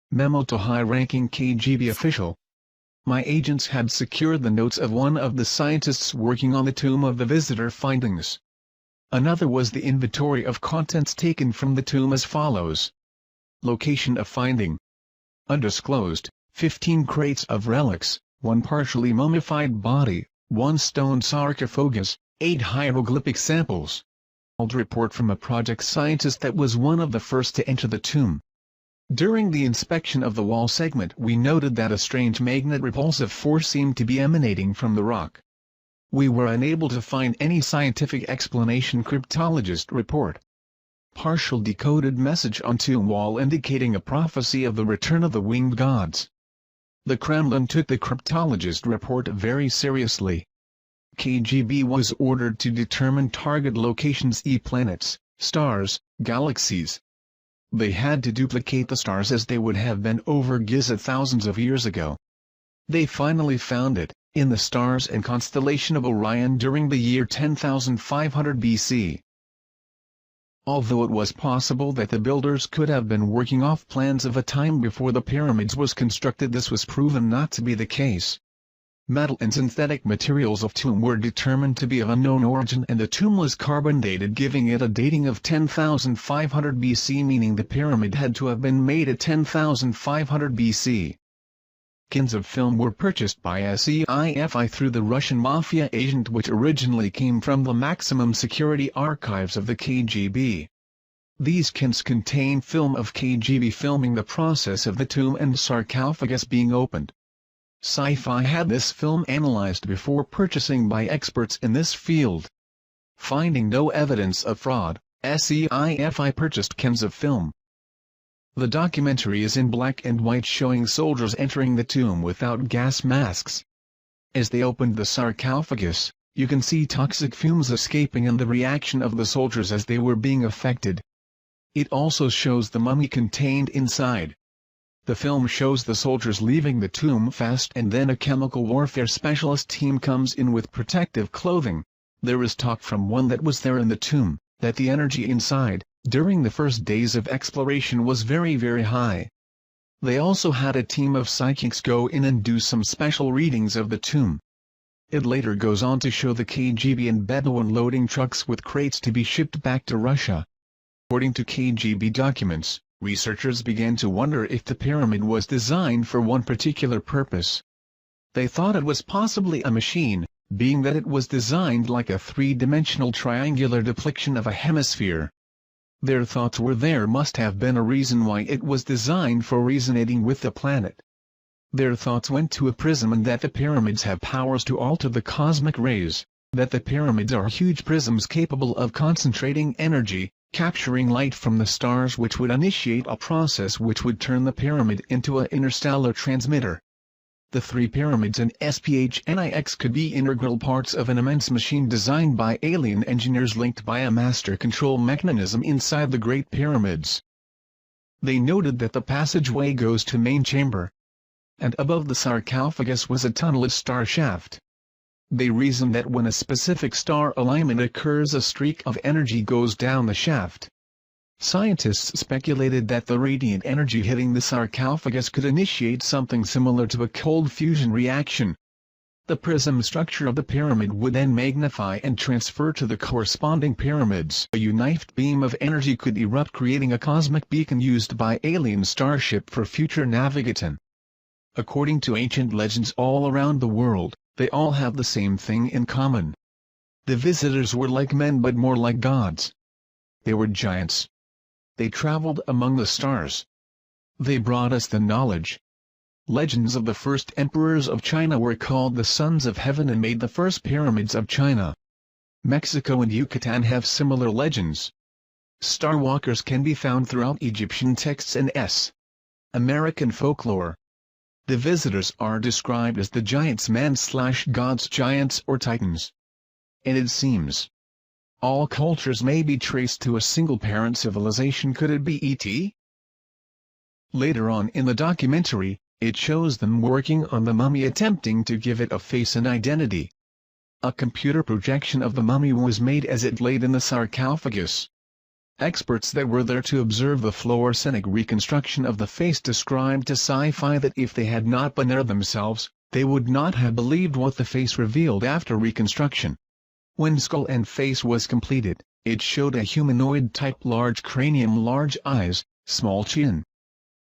S23: memo to high-ranking KGB official. My agents had secured the notes of one of the scientists working on the tomb of the visitor findings. Another was the inventory of contents taken from the tomb as follows. Location of finding. Undisclosed, 15 crates of relics, 1 partially mummified body, 1 stone sarcophagus, 8 hieroglyphic samples. Old report from a project scientist that was one of the first to enter the tomb. During the inspection of the wall segment, we noted that a strange magnet repulsive force seemed to be emanating from the rock. We were unable to find any scientific explanation. Cryptologist report. Partial decoded message on tomb wall indicating a prophecy of the return of the winged gods. The Kremlin took the cryptologist report very seriously. KGB was ordered to determine target locations: planets, stars, galaxies. They had to duplicate the stars as they would have been over Giza thousands of years ago. They finally found it, in the stars and constellation of Orion during the year 10,500 BC. Although it was possible that the builders could have been working off plans of a time before the pyramids was constructed, this was proven not to be the case. Metal and synthetic materials of tomb were determined to be of unknown origin, and the tomb was carbon dated, giving it a dating of 10,500 BC, meaning the pyramid had to have been made at 10,500 BC. Skins of film were purchased by SEIFI through the Russian mafia agent, which originally came from the maximum security archives of the KGB. These skins contain film of KGB filming the process of the tomb and sarcophagus being opened. Sci-Fi had this film analyzed before purchasing by experts in this field. Finding no evidence of fraud, SEIFI purchased skins of film. The documentary is in black and white, showing soldiers entering the tomb without gas masks. As they opened the sarcophagus, you can see toxic fumes escaping and the reaction of the soldiers as they were being affected. It also shows the mummy contained inside. The film shows the soldiers leaving the tomb fast, and then a chemical warfare specialist team comes in with protective clothing. There is talk from one that was there in the tomb, that the energy inside, during the first days of exploration, was very high. They also had a team of psychics go in and do some special readings of the tomb. It later goes on to show the KGB and Bedouin loading trucks with crates to be shipped back to Russia. According to KGB documents, researchers began to wonder if the pyramid was designed for one particular purpose. They thought it was possibly a machine, being that it was designed like a three-dimensional triangular depiction of a hemisphere. Their thoughts were there must have been a reason why it was designed for resonating with the planet. Their thoughts went to a prism and that the pyramids have powers to alter the cosmic rays, that the pyramids are huge prisms capable of concentrating energy, capturing light from the stars which would initiate a process which would turn the pyramid into an interstellar transmitter. The three pyramids and SPHNIX could be integral parts of an immense machine designed by alien engineers linked by a master control mechanism inside the Great Pyramids. They noted that the passageway goes to main chamber, and above the sarcophagus was a tunnelless star shaft. They reasoned that when a specific star alignment occurs, a streak of energy goes down the shaft. Scientists speculated that the radiant energy hitting the sarcophagus could initiate something similar to a cold fusion reaction. The prism structure of the pyramid would then magnify and transfer to the corresponding pyramids. A united beam of energy could erupt, creating a cosmic beacon used by alien starship for future navigation. According to ancient legends all around the world, they all have the same thing in common. The visitors were like men but more like gods. They were giants. They traveled among the stars. They brought us the knowledge. Legends of the first emperors of China were called the Sons of Heaven and made the first pyramids of China. Mexico and Yucatan have similar legends. Star walkers can be found throughout Egyptian texts and American folklore. The visitors are described as the giants, man/gods, giants or titans. And it seems all cultures may be traced to a single parent civilization. Could it be ET? Later on in the documentary, it shows them working on the mummy, attempting to give it a face and identity. A computer projection of the mummy was made as it laid in the sarcophagus. Experts that were there to observe the fluorescent reconstruction of the face described to Sci-Fi that if they had not been there themselves, they would not have believed what the face revealed after reconstruction. When skull and face was completed, it showed a humanoid type: large cranium, large eyes, small chin,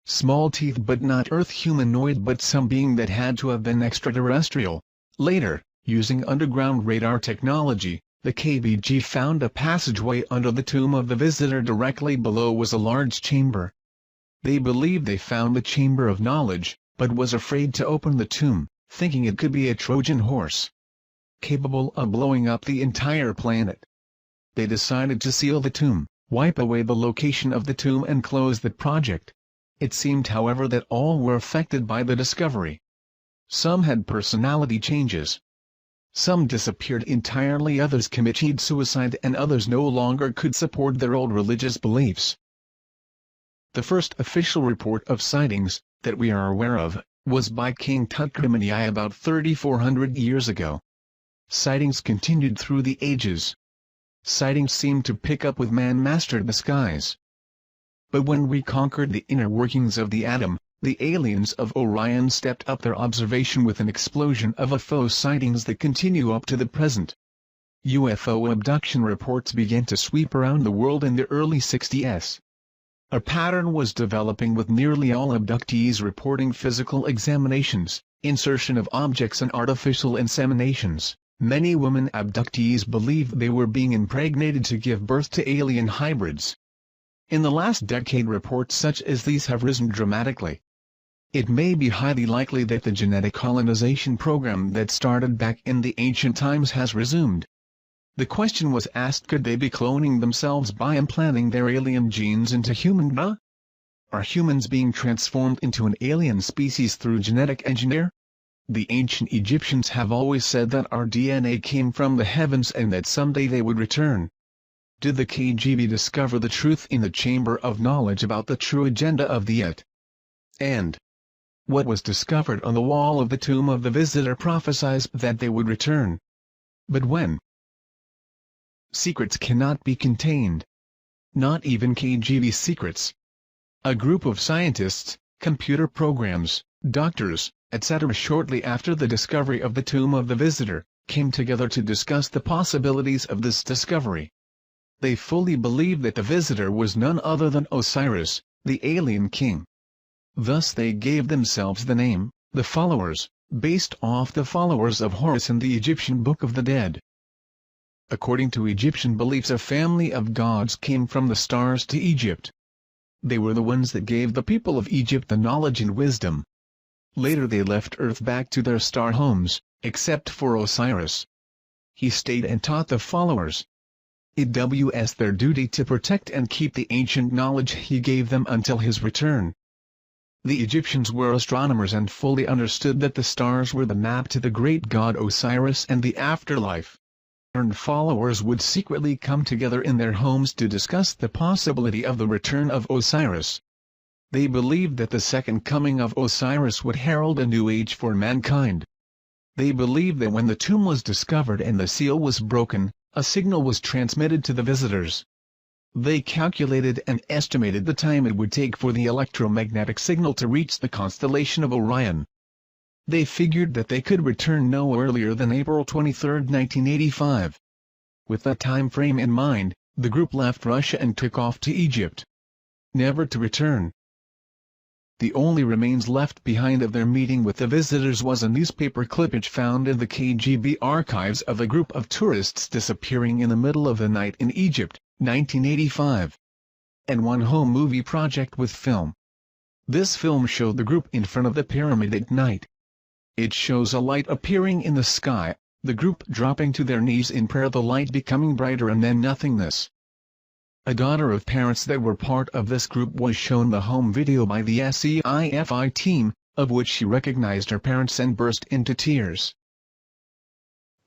S23: small teeth, but not Earth humanoid, but some being that had to have been extraterrestrial. Later, using underground radar technology, the KBG found a passageway under the tomb of the visitor. Directly below was a large chamber. They believed they found the chamber of knowledge, but was afraid to open the tomb, thinking it could be a Trojan horse, capable of blowing up the entire planet. They decided to seal the tomb, wipe away the location of the tomb and close the project. It seemed, however, that all were affected by the discovery. Some had personality changes. Some disappeared entirely, others committed suicide, and others no longer could support their old religious beliefs. The first official report of sightings, that we are aware of, was by King Tutkremeni about 3,400 years ago. Sightings continued through the ages. Sightings seemed to pick up with man mastered the skies. But when we conquered the inner workings of the atom, the aliens of Orion stepped up their observation with an explosion of UFO sightings that continue up to the present. UFO abduction reports began to sweep around the world in the early 60s. A pattern was developing, with nearly all abductees reporting physical examinations, insertion of objects and artificial inseminations. Many women abductees believed they were being impregnated to give birth to alien hybrids. In the last decade, reports such as these have risen dramatically. It may be highly likely that the genetic colonization program that started back in the ancient times has resumed. The question was asked, could they be cloning themselves by implanting their alien genes into human DNA? Are humans being transformed into an alien species through genetic engineer? The ancient Egyptians have always said that our DNA came from the heavens and that someday they would return. Did the KGB discover the truth in the Chamber of Knowledge about the true agenda of the ET? And what was discovered on the wall of the tomb of the visitor prophesies that they would return. But when? Secrets cannot be contained. Not even KGB secrets. A group of scientists, computer programs, doctors, etc., shortly after the discovery of the tomb of the visitor, came together to discuss the possibilities of this discovery. They fully believed that the visitor was none other than Osiris, the alien king. Thus they gave themselves the name, the Followers, based off the followers of Horus in the Egyptian Book of the Dead. According to Egyptian beliefs, a family of gods came from the stars to Egypt. They were the ones that gave the people of Egypt the knowledge and wisdom. Later they left Earth back to their star homes, except for Osiris. He stayed and taught the followers. It was their duty to protect and keep the ancient knowledge he gave them until his return. The Egyptians were astronomers and fully understood that the stars were the map to the great god Osiris and the afterlife. And followers would secretly come together in their homes to discuss the possibility of the return of Osiris. They believed that the second coming of Osiris would herald a new age for mankind. They believed that when the tomb was discovered and the seal was broken, a signal was transmitted to the visitors. They calculated and estimated the time it would take for the electromagnetic signal to reach the constellation of Orion. They figured that they could return no earlier than April 23, 1985. With that time frame in mind, the group left Russia and took off to Egypt, never to return. The only remains left behind of their meeting with the visitors was a newspaper clippage found in the KGB archives of a group of tourists disappearing in the middle of the night in Egypt, 1985. And one home movie project with film. This film showed the group in front of the pyramid at night. It shows a light appearing in the sky, the group dropping to their knees in prayer, the light becoming brighter and then nothingness. A daughter of parents that were part of this group was shown the home video by the SEIFI team, of which she recognized her parents and burst into tears.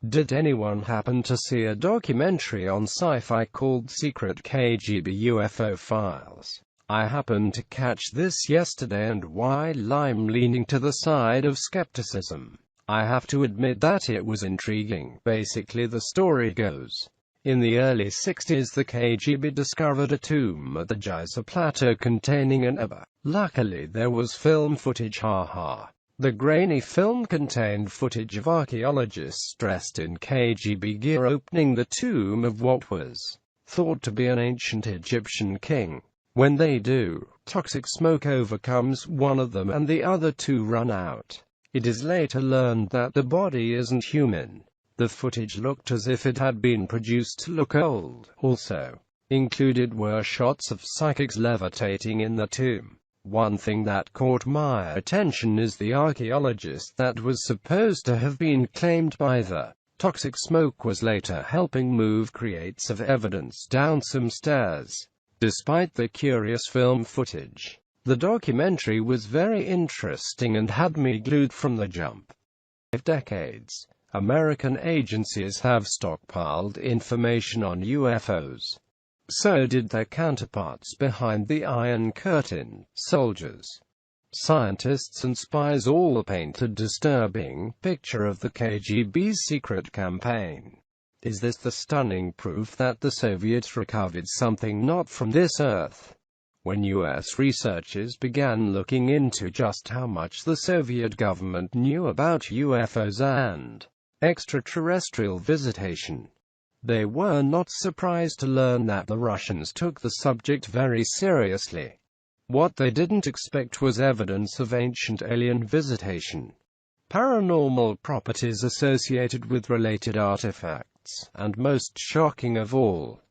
S22: Did anyone happen to see a documentary on sci-fi called Secret KGB UFO Files? I happened to catch this yesterday, and while I'm leaning to the side of skepticism, I have to admit that it was intriguing. Basically, the story goes, in the early 60s the KGB discovered a tomb at the Giza Plateau containing an EBA. Luckily there was film footage, haha. The grainy film contained footage of archaeologists dressed in KGB gear opening the tomb of what was thought to be an ancient Egyptian king. When they do, toxic smoke overcomes one of them and the other two run out. It is later learned that the body isn't human. The footage looked as if it had been produced to look old. Also included were shots of psychics levitating in the tomb. One thing that caught my attention is the archaeologist that was supposed to have been claimed by the toxic smoke was later helping move crates of evidence down some stairs. Despite the curious film footage, the documentary was very interesting and had me glued from the jump. For decades, American agencies have stockpiled information on UFOs. So did their counterparts behind the Iron Curtain. Soldiers, scientists and spies all paint a disturbing picture of the KGB's secret campaign. Is this the stunning proof that the Soviets recovered something not from this earth? When US researchers began looking into just how much the Soviet government knew about UFOs and extraterrestrial visitation, they were not surprised to learn that the Russians took the subject very seriously. What they didn't expect was evidence of ancient alien visitation, paranormal properties associated with related artifacts, and most shocking of all,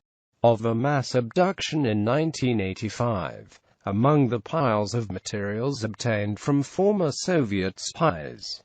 S22: of a mass abduction in 1985, among the piles of materials obtained from former Soviet spies.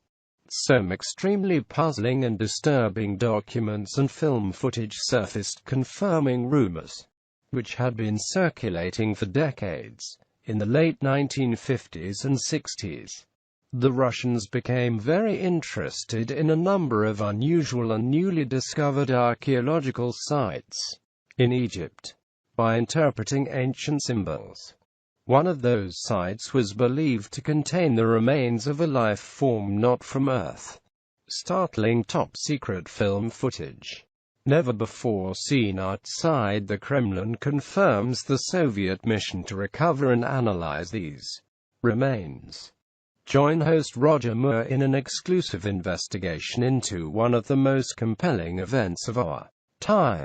S22: Some extremely puzzling and disturbing documents and film footage surfaced confirming rumors, which had been circulating for decades. In the late 1950s and 60s, the Russians became very interested in a number of unusual and newly discovered archaeological sites in Egypt by interpreting ancient symbols. One of those sites was believed to contain the remains of a life form not from Earth. Startling top-secret film footage, never before seen outside the Kremlin, confirms the Soviet mission to recover and analyze these remains. Join host Roger Moore in an exclusive investigation into one of the most compelling events of our time.